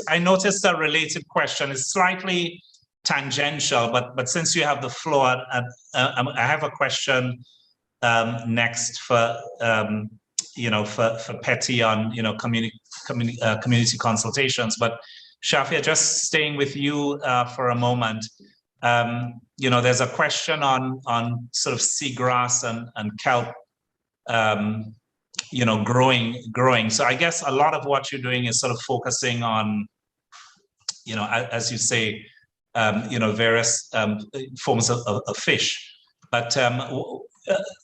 I noticed a related question. It's slightly tangential, but since you have the floor, I have a question next for for Petty on community consultations. But Shafia, just staying with you for a moment. There's a question on sort of seagrass and kelp. Growing. So I guess a lot of what you're doing is sort of focusing on, as you say, various forms of fish. But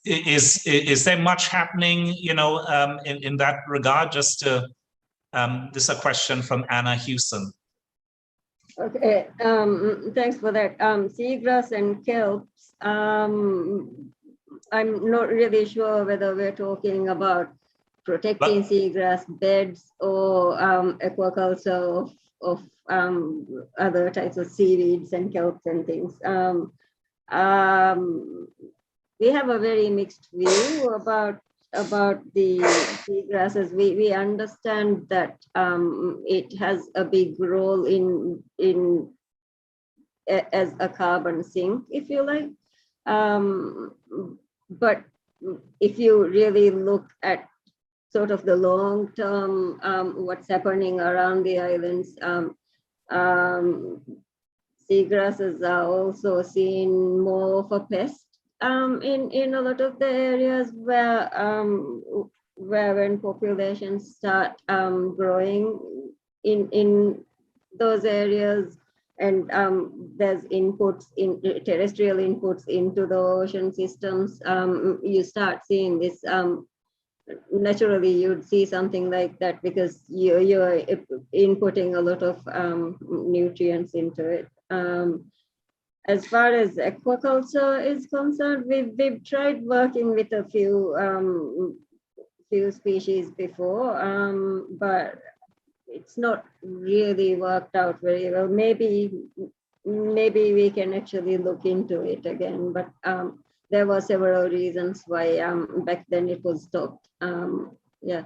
is there much happening, in that regard? Just to, this is a question from Anna Hewson. Okay, thanks for that. Seagrass and kelps. I'm not really sure whether we're talking about protecting seagrass beds or aquaculture of other types of seaweeds and kelps and things. We have a very mixed view about the seagrasses. We understand that it has a big role in as a carbon sink, if you like. But if you really look at sort of the long term, what's happening around the islands, seagrasses are also seen more of a pest in a lot of the areas where when populations start growing in those areas. And there's inputs in terrestrial inputs into the ocean systems. You start seeing this. Naturally, you'd see something like that because you're inputting a lot of nutrients into it. As far as aquaculture is concerned, we've tried working with a few species before, but it's not really worked out very well. Maybe we can actually look into it again, but there were several reasons why back then it was stopped. Yeah.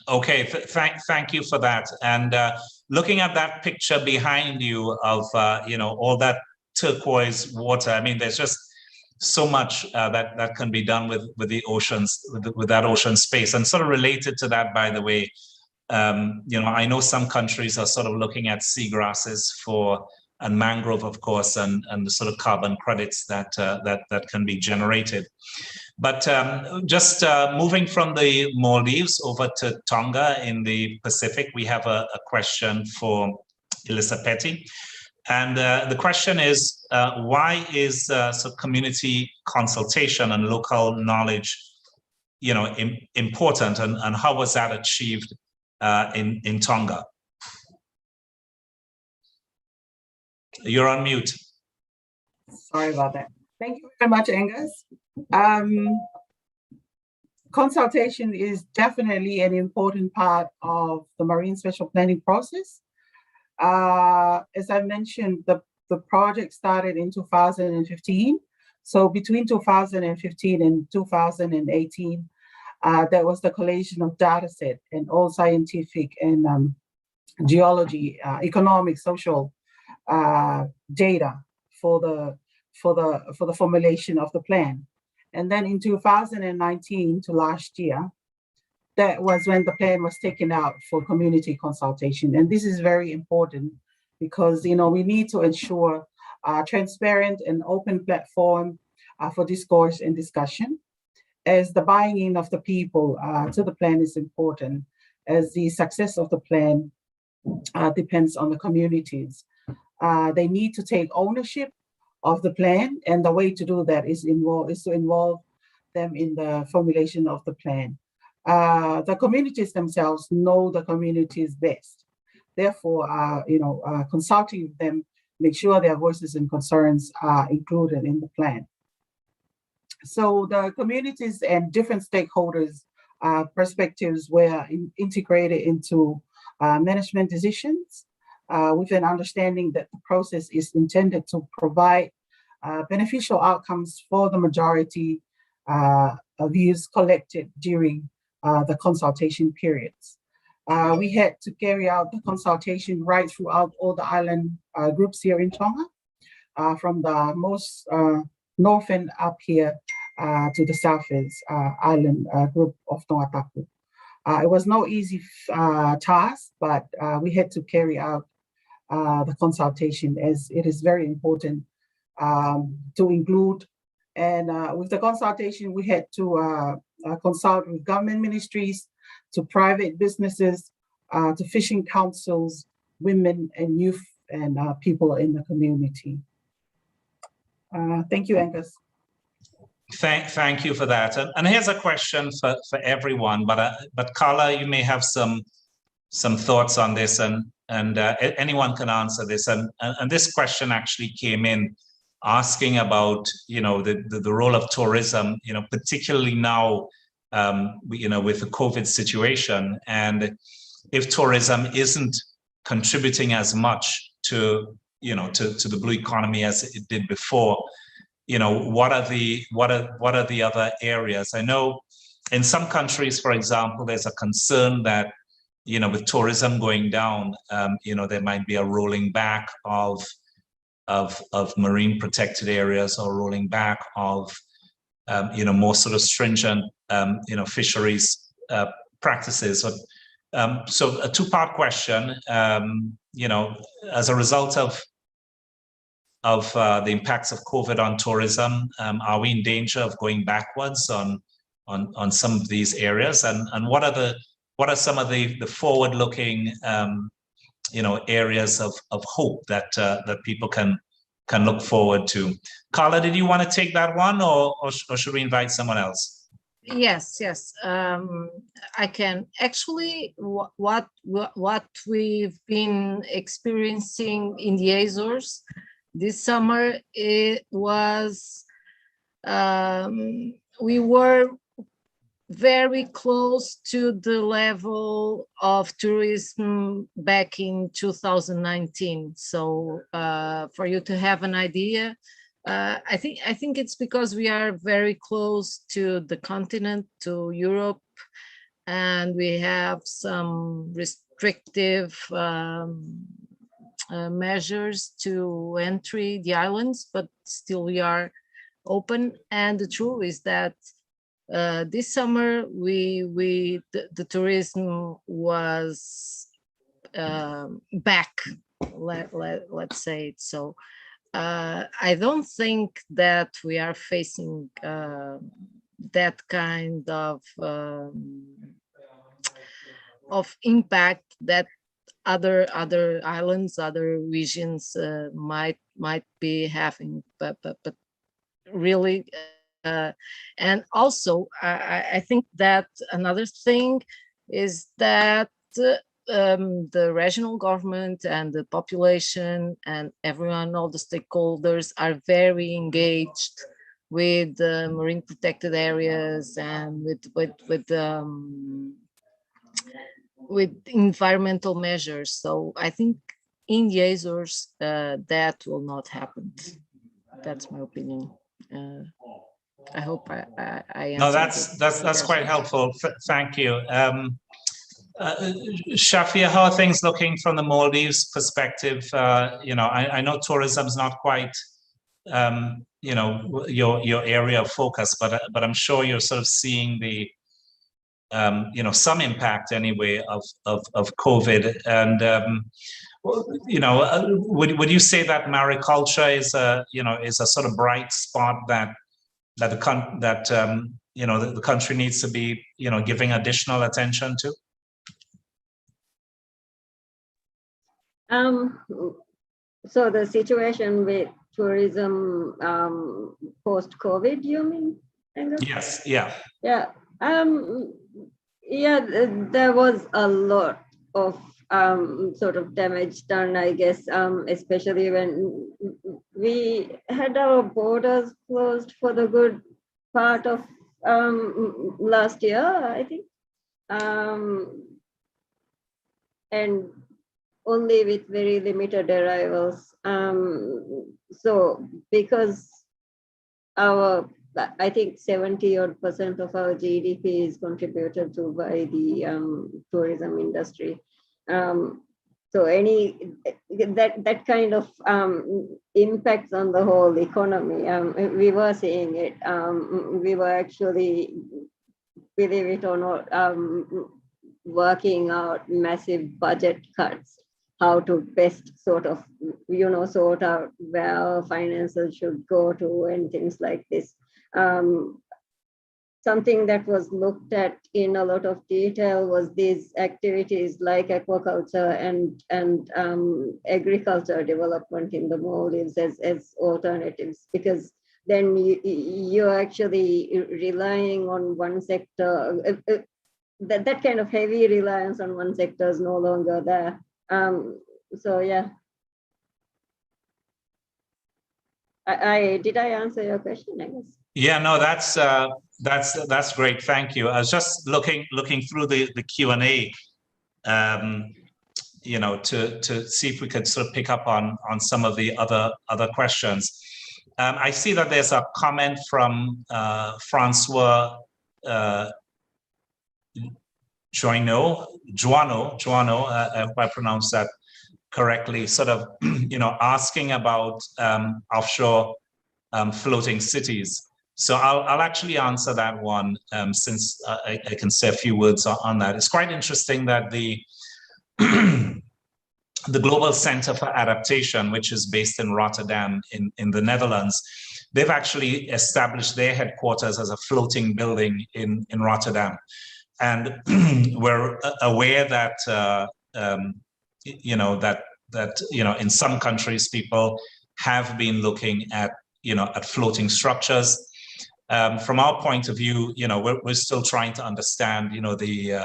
Okay, thank you for that. And looking at that picture behind you of all that turquoise water. I mean, there's just so much that can be done with the oceans, with that ocean space. And sort of related to that, by the way, I know some countries are sort of looking at seagrasses and mangrove, of course, and the sort of carbon credits that can be generated. But just moving from the Maldives over to Tonga in the Pacific, we have a question for Elissa Petty. And the question is, why is community consultation and local knowledge, important, and how was that achieved in Tonga? You're on mute. Sorry about that. Thank you very much, Angus. Consultation is definitely an important part of the marine special planning process. As I mentioned, the project started in 2015. So between 2015 and 2018, there was the collation of data set and all scientific and geology, economic, social data for the formulation of the plan. And then in 2019 to last year, that was when the plan was taken out for community consultation. And this is very important because, we need to ensure a transparent and open platform for discourse and discussion, as the buying in of the people to the plan is important, as the success of the plan depends on the communities. They need to take ownership of the plan, and the way to do that is to involve them in the formulation of the plan. The communities themselves know the communities best. Therefore, consulting with them, make sure their voices and concerns are included in the plan. So the communities and different stakeholders' perspectives were integrated into management decisions, with an understanding that the process is intended to provide beneficial outcomes for the majority views collected during the consultation periods. We had to carry out the consultation right throughout all the island groups here in Tonga, from the most northern up here to the southern island group of Tongatapu. It was no easy task, but we had to carry out the consultation, as it is very important to include. And with the consultation, we had to consult with government ministries, to private businesses, to fishing councils, women and youth, and people in the community. Thank you, Angus. Thank you for that. And here's a question for everyone, but Carla, you may have some thoughts on this, and anyone can answer this. And this question actually came in asking about, the role of tourism, particularly now, with the COVID situation, and if tourism isn't contributing as much to the blue economy as it did before, what are the other areas? I know in some countries, for example, there's a concern that, with tourism going down, there might be a rolling back of marine protected areas, or rolling back of more sort of stringent fisheries practices. So a two-part question. As a result of the impacts of COVID on tourism, are we in danger of going backwards on some of these areas? And what are some of the forward-looking areas of hope that people can look forward to? Carla, did you want to take that one, or should we invite someone else? Yes, I can. Actually, what we've been experiencing in the Azores this summer, it was, we were very close to the level of tourism back in 2019. So for you to have an idea, I think it's because we are very close to the continent, to Europe, and we have some restrictive measures to entry the islands, but still we are open. And the truth is that this summer the tourism was back, let's say it so. I don't think that we are facing that kind of impact that other islands, other regions might be having, but really. And also, I think that another thing is that the regional government and the population and everyone, all the stakeholders are very engaged with marine protected areas and with environmental measures. So I think in the Azores that will not happen. That's my opinion. I hope I answered. No, that's quite helpful. Thank you. Shafia, how are things looking from the Maldives perspective? I know tourism is not quite, your area of focus, but I'm sure you're sort of seeing the, some impact anyway of COVID. And would you say that mariculture is a sort of bright spot that the country needs to be giving additional attention to? So the situation with tourism post-COVID, you mean? Yes. Yeah. Yeah. There was a lot of sort of damage done, I guess, especially when we had our borders closed for the good part of last year, I think, and only with very limited arrivals. So because I think 70% of our GDP is contributed to by the tourism industry. So that kind of impacts on the whole economy. We were seeing it. We were actually, believe it or not, working out massive budget cuts, how to best sort of, sort out where our finances should go to and things like this. Something that was looked at in a lot of detail was these activities like aquaculture and agriculture development in the Maldives as alternatives, because then you're actually relying on one sector. That kind of heavy reliance on one sector is no longer there. So yeah. Did I answer your question, I guess? Yeah, no, that's great. Thank you. I was just looking through the Q&A, to see if we could sort of pick up on some of the other questions. I see that there's a comment from Francois Joino, if I pronounce that correctly, sort of, asking about offshore floating cities. So I'll actually answer that one, since I can say a few words on that. It's quite interesting that the Global Center for Adaptation, which is based in Rotterdam in the Netherlands, they've actually established their headquarters as a floating building in Rotterdam. And we're aware that, in some countries, people have been looking at floating structures. From our point of view, we're still trying to understand, the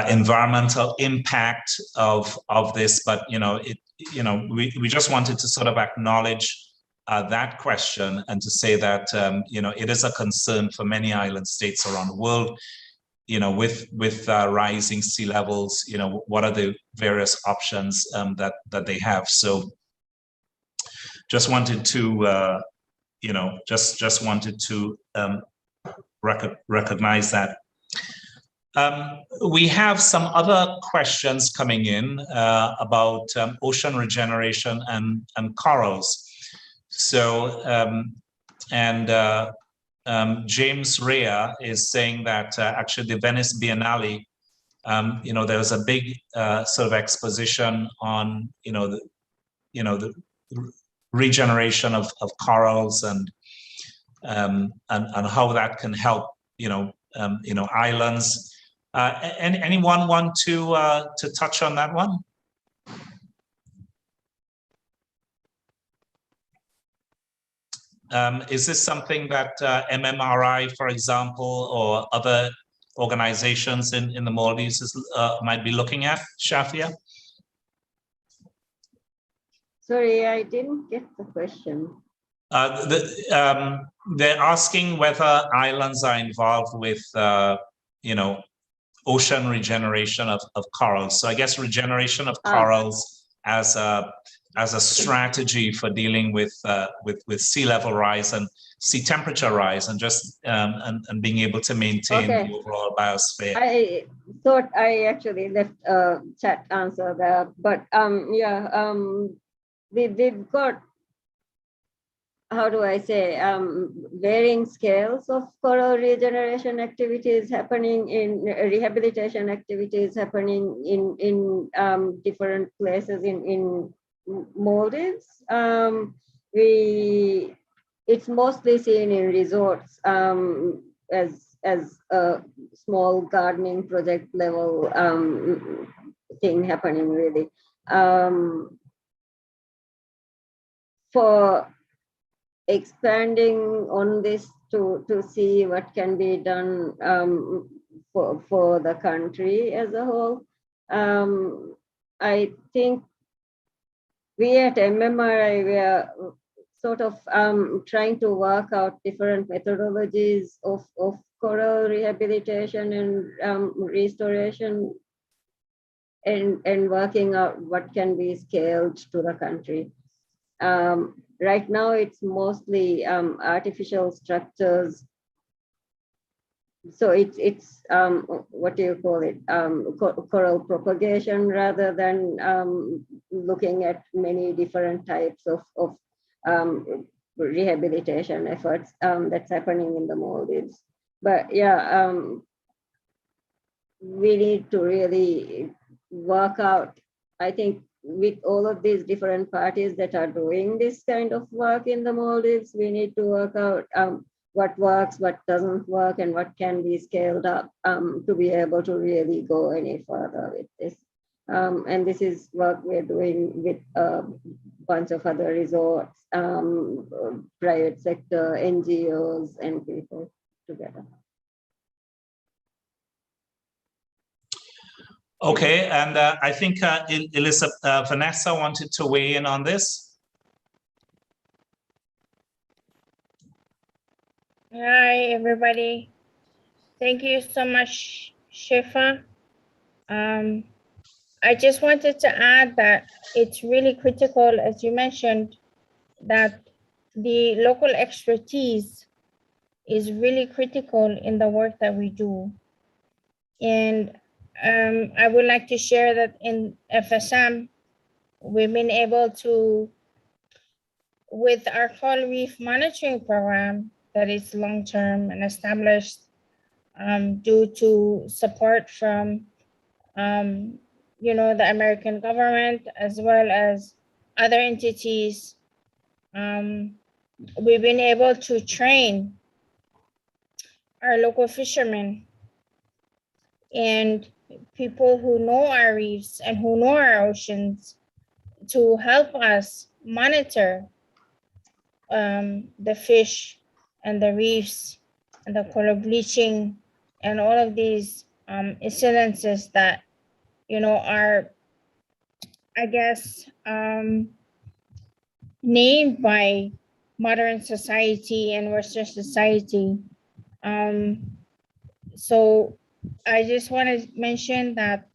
environmental impact of this, but we just wanted to sort of acknowledge that question and to say that it is a concern for many island states around the world. With rising sea levels, what are the various options that they have? So, just wanted to, just wanted to recognize that. We have some other questions coming in about ocean regeneration and corals. So, James Rea is saying that actually the Venice Biennale, there was a big sort of exposition on, the regeneration of corals and how that can help, islands. Anyone want to touch on that one? Is this something that MMRI, for example, or other organizations in the Maldives might be looking at, Shafia? Sorry, I didn't get the question. They're asking whether islands are involved with, ocean regeneration of corals. So I guess regeneration of corals as a strategy for dealing with sea level rise and sea temperature rise, and just and being able to maintain the overall biosphere. I thought I actually left a chat answer there, but they've got, how do I say, varying scales of coral regeneration activities happening in rehabilitation activities happening in different places in Maldives. It's mostly seen in resorts as a small gardening project level thing happening really. For expanding on this to see what can be done for the country as a whole, I think we at MMRI, we are sort of trying to work out different methodologies of coral rehabilitation and restoration, and working out what can be scaled to the country. Right now, it's mostly artificial structures. So it's what do you call it? Coral propagation, rather than looking at many different types of rehabilitation efforts that's happening in the Maldives. But yeah, we need to really work out, I think, with all of these different parties that are doing this kind of work in the Maldives, we need to work out what works, what doesn't work, and what can be scaled up to be able to really go any further with this. And this is work we're doing with a bunch of other resorts, private sector, NGOs, and people together. Okay, and I think Elizabeth, Vanessa wanted to weigh in on this. Hi, everybody. Thank you so much, Shifa. I just wanted to add that it's really critical, as you mentioned, that the local expertise is really critical in the work that we do. And I would like to share that in FSM, we've been able to, with our coral reef monitoring program that is long-term and established due to support from the American government as well as other entities, we've been able to train our local fishermen and people who know our reefs and who know our oceans to help us monitor the fish and the reefs and the coral bleaching and all of these incidences that are, I guess, named by modern society and Western society. So I just want to mention that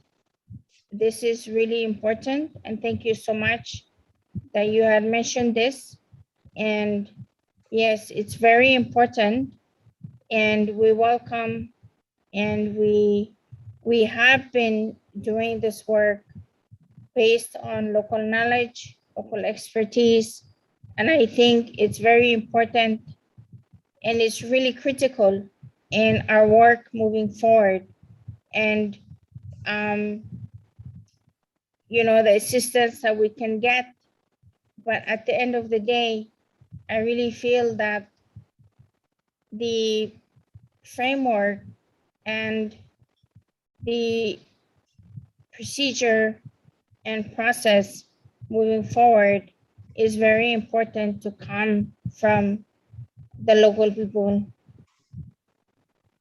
this is really important, and thank you so much that you had mentioned this. And yes, it's very important, and we welcome and we we have been doing this work based on local knowledge, local expertise, and I think it's very important and it's really critical in our work moving forward. And you know, the assistance that we can get. But at the end of the day, I really feel that the framework and the procedure and process moving forward is very important to come from the local people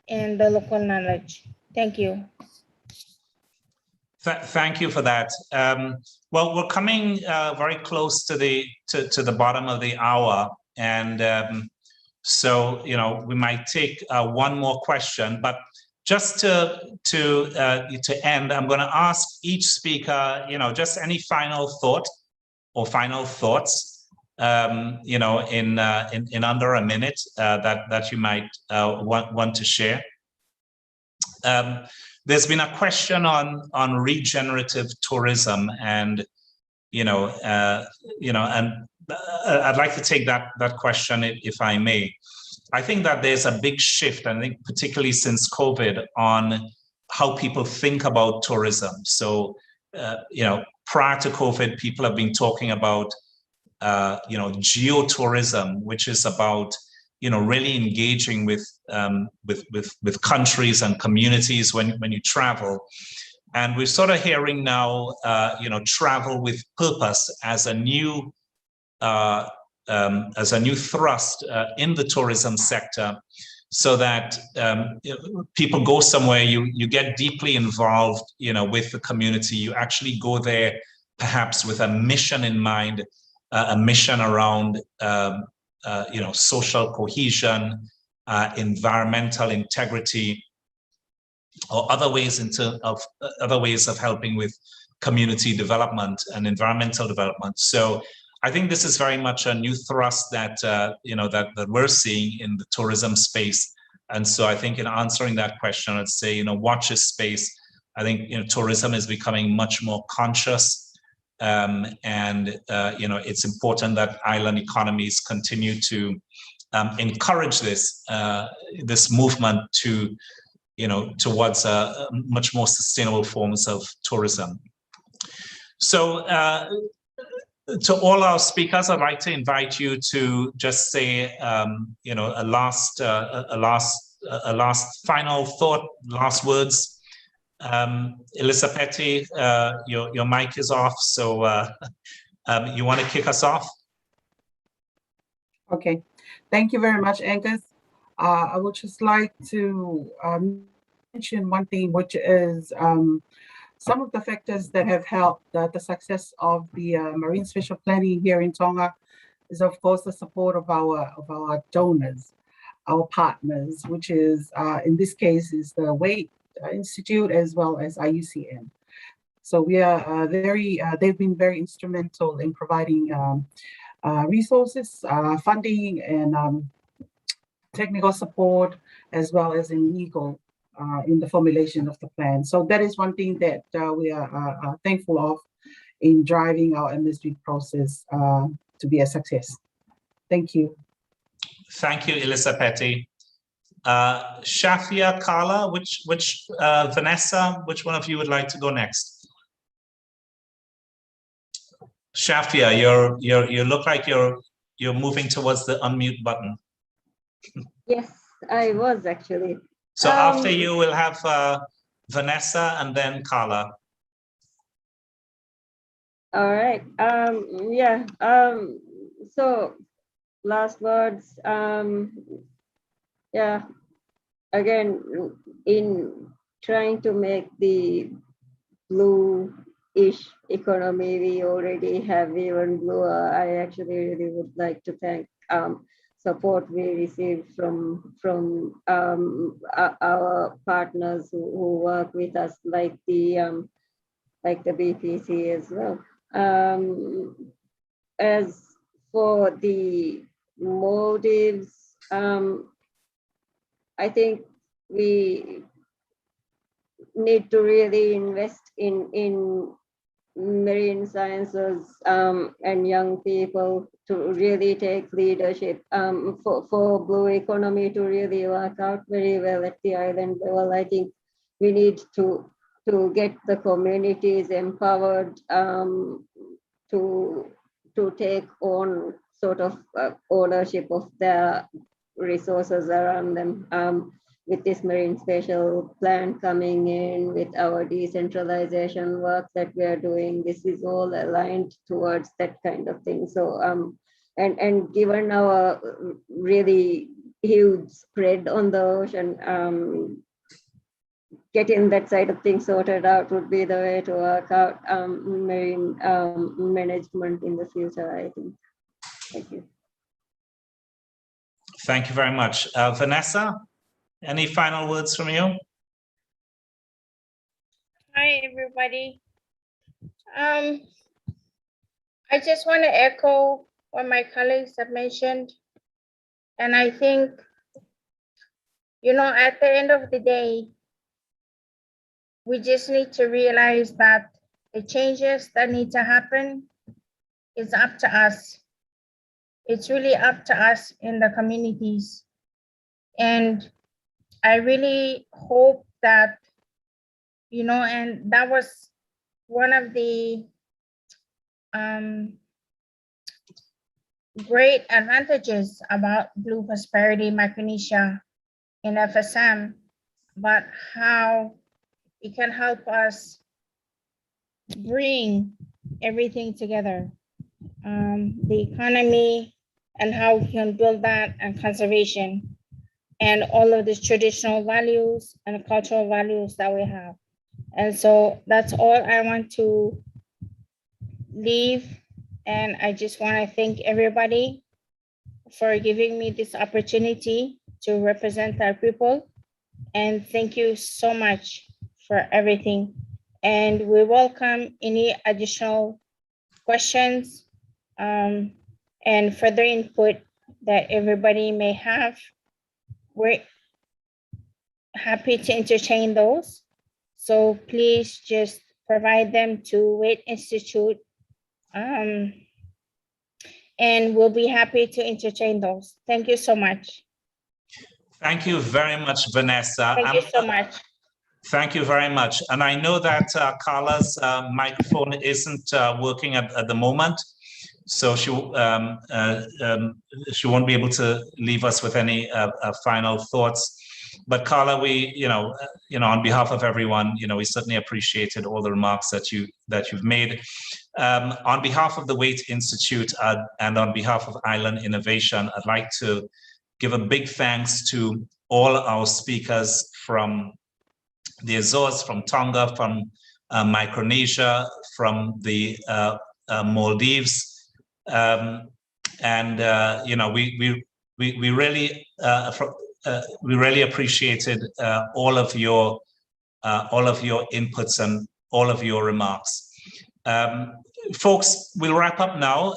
and the local knowledge. Thank you. Thank you for that. Well, we're coming very close to the bottom of the hour, and so we might take one more question. But just to end, I'm going to ask each speaker, just any final thought or final thoughts, in under a minute that you might want to share. There's been a question on regenerative tourism, and and I'd like to take that question if I may. I think that there's a big shift, I think, particularly since COVID, on how people think about tourism. So, prior to COVID, people have been talking about, geotourism, which is about really engaging with countries and communities when you travel. And we're sort of hearing now, travel with purpose as a new thrust in the tourism sector, so that people go somewhere, you get deeply involved, with the community. You actually go there perhaps with a mission in mind, a mission around social cohesion, environmental integrity, or other ways of helping with community development and environmental development. So I think this is very much a new thrust that that we're seeing in the tourism space. And so I think in answering that question, I'd say watch this space. I think tourism is becoming much more conscious. And it's important that island economies continue to encourage this movement to towards much more sustainable forms of tourism. So to all our speakers, I'd like to invite you to just say a last final thought, last words. Elisabeth, your mic is off, so you want to kick us off? Okay, thank you very much, Angus. I would just like to mention one thing, which is some of the factors that have helped the success of the marine spatial planning here in Tonga is, of course, the support of our donors, our partners, which is in this case is the WAIT Institute as well as IUCN. So we are they've been very instrumental in providing resources, funding, and technical support, as well as in legal in the formulation of the plan. So that is one thing that we are thankful of in driving our MSB process to be a success. Thank you. Thank you, Elisabeth. Shafia, Carla, which Vanessa, which one of you would like to go next? Shafia, you look like you're moving towards the unmute button. Yes, I was actually. So after you, we'll have Vanessa and then Carla. All right. Yeah. So last words. Yeah. Again, in trying to make the blue-ish economy, we already have even bluer. I actually really would like to thank support we received from our partners who work with us, like the BPC as well. As for the motives, I think we need to really invest in marine sciences and young people to really take leadership for Blue Economy to really work out very well at the island level. I think we need to get the communities empowered to take on sort of ownership of their resources around them. With this marine spatial plan coming in, with our decentralization work that we are doing, this is all aligned towards that kind of thing. So, and given our really huge spread on the ocean, getting that side of things sorted out would be the way to work out marine management in the future, I think. Thank you. Thank you very much. Vanessa, any final words from you? Hi, everybody. I just want to echo what my colleagues have mentioned. And I think, you know, at the end of the day, we just need to realize that the changes that need to happen is up to us. It's really up to us in the communities. And I really hope that, you know, and that was one of the great advantages about Blue Prosperity Micronesia in FSM, but how it can help us bring everything together, the economy and how we can build that, and conservation, and all of these traditional values and cultural values that we have. And so that's all I want to leave. And I just want to thank everybody for giving me this opportunity to represent our people. And thank you so much for everything. And we welcome any additional questions and further input that everybody may have. We're happy to entertain those. So please just provide them to WIT Institute, and we'll be happy to entertain those. Thank you so much. Thank you very much, Vanessa. Thank you so much. Thank you very much. And I know that Carla's microphone isn't working at the moment, so she won't be able to leave us with any final thoughts. But Carla, we, on behalf of everyone, we certainly appreciated all the remarks that you've made. On behalf of the WIT Institute and on behalf of Island Innovation, I'd like to give a big thanks to all our speakers from the Azores, from Tonga, from Micronesia, from the Maldives, we really appreciated all of your inputs and all of your remarks. Folks, we'll wrap up now,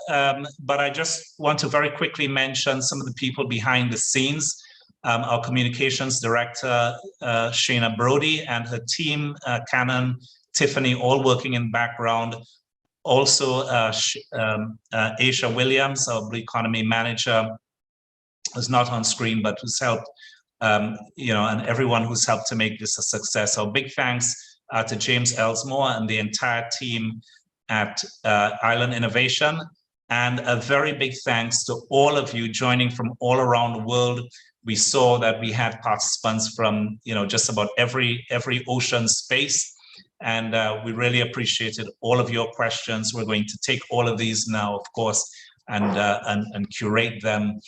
but I just want to very quickly mention some of the people behind the scenes. Our communications director, Shana Brody, and her team, Canon, Tiffany, all working in the background. Also, Aisha Williams, our Blue Economy manager, who's not on screen, but who's helped, and everyone who's helped to make this a success. So big thanks to James Elsmore and the entire team at Island Innovation. And a very big thanks to all of you joining from all around the world. We saw that we had participants from, just about every ocean space. And we really appreciated all of your questions. We're going to take all of these now, of course, and curate them.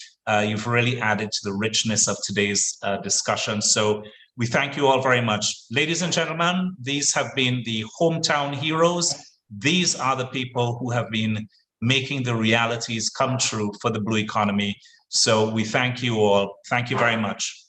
You've really added to the richness of today's discussion. So we thank you all very much. Ladies and gentlemen, these have been the hometown heroes. These are the people who have been making the realities come true for the Blue Economy. So we thank you all. Thank you very much.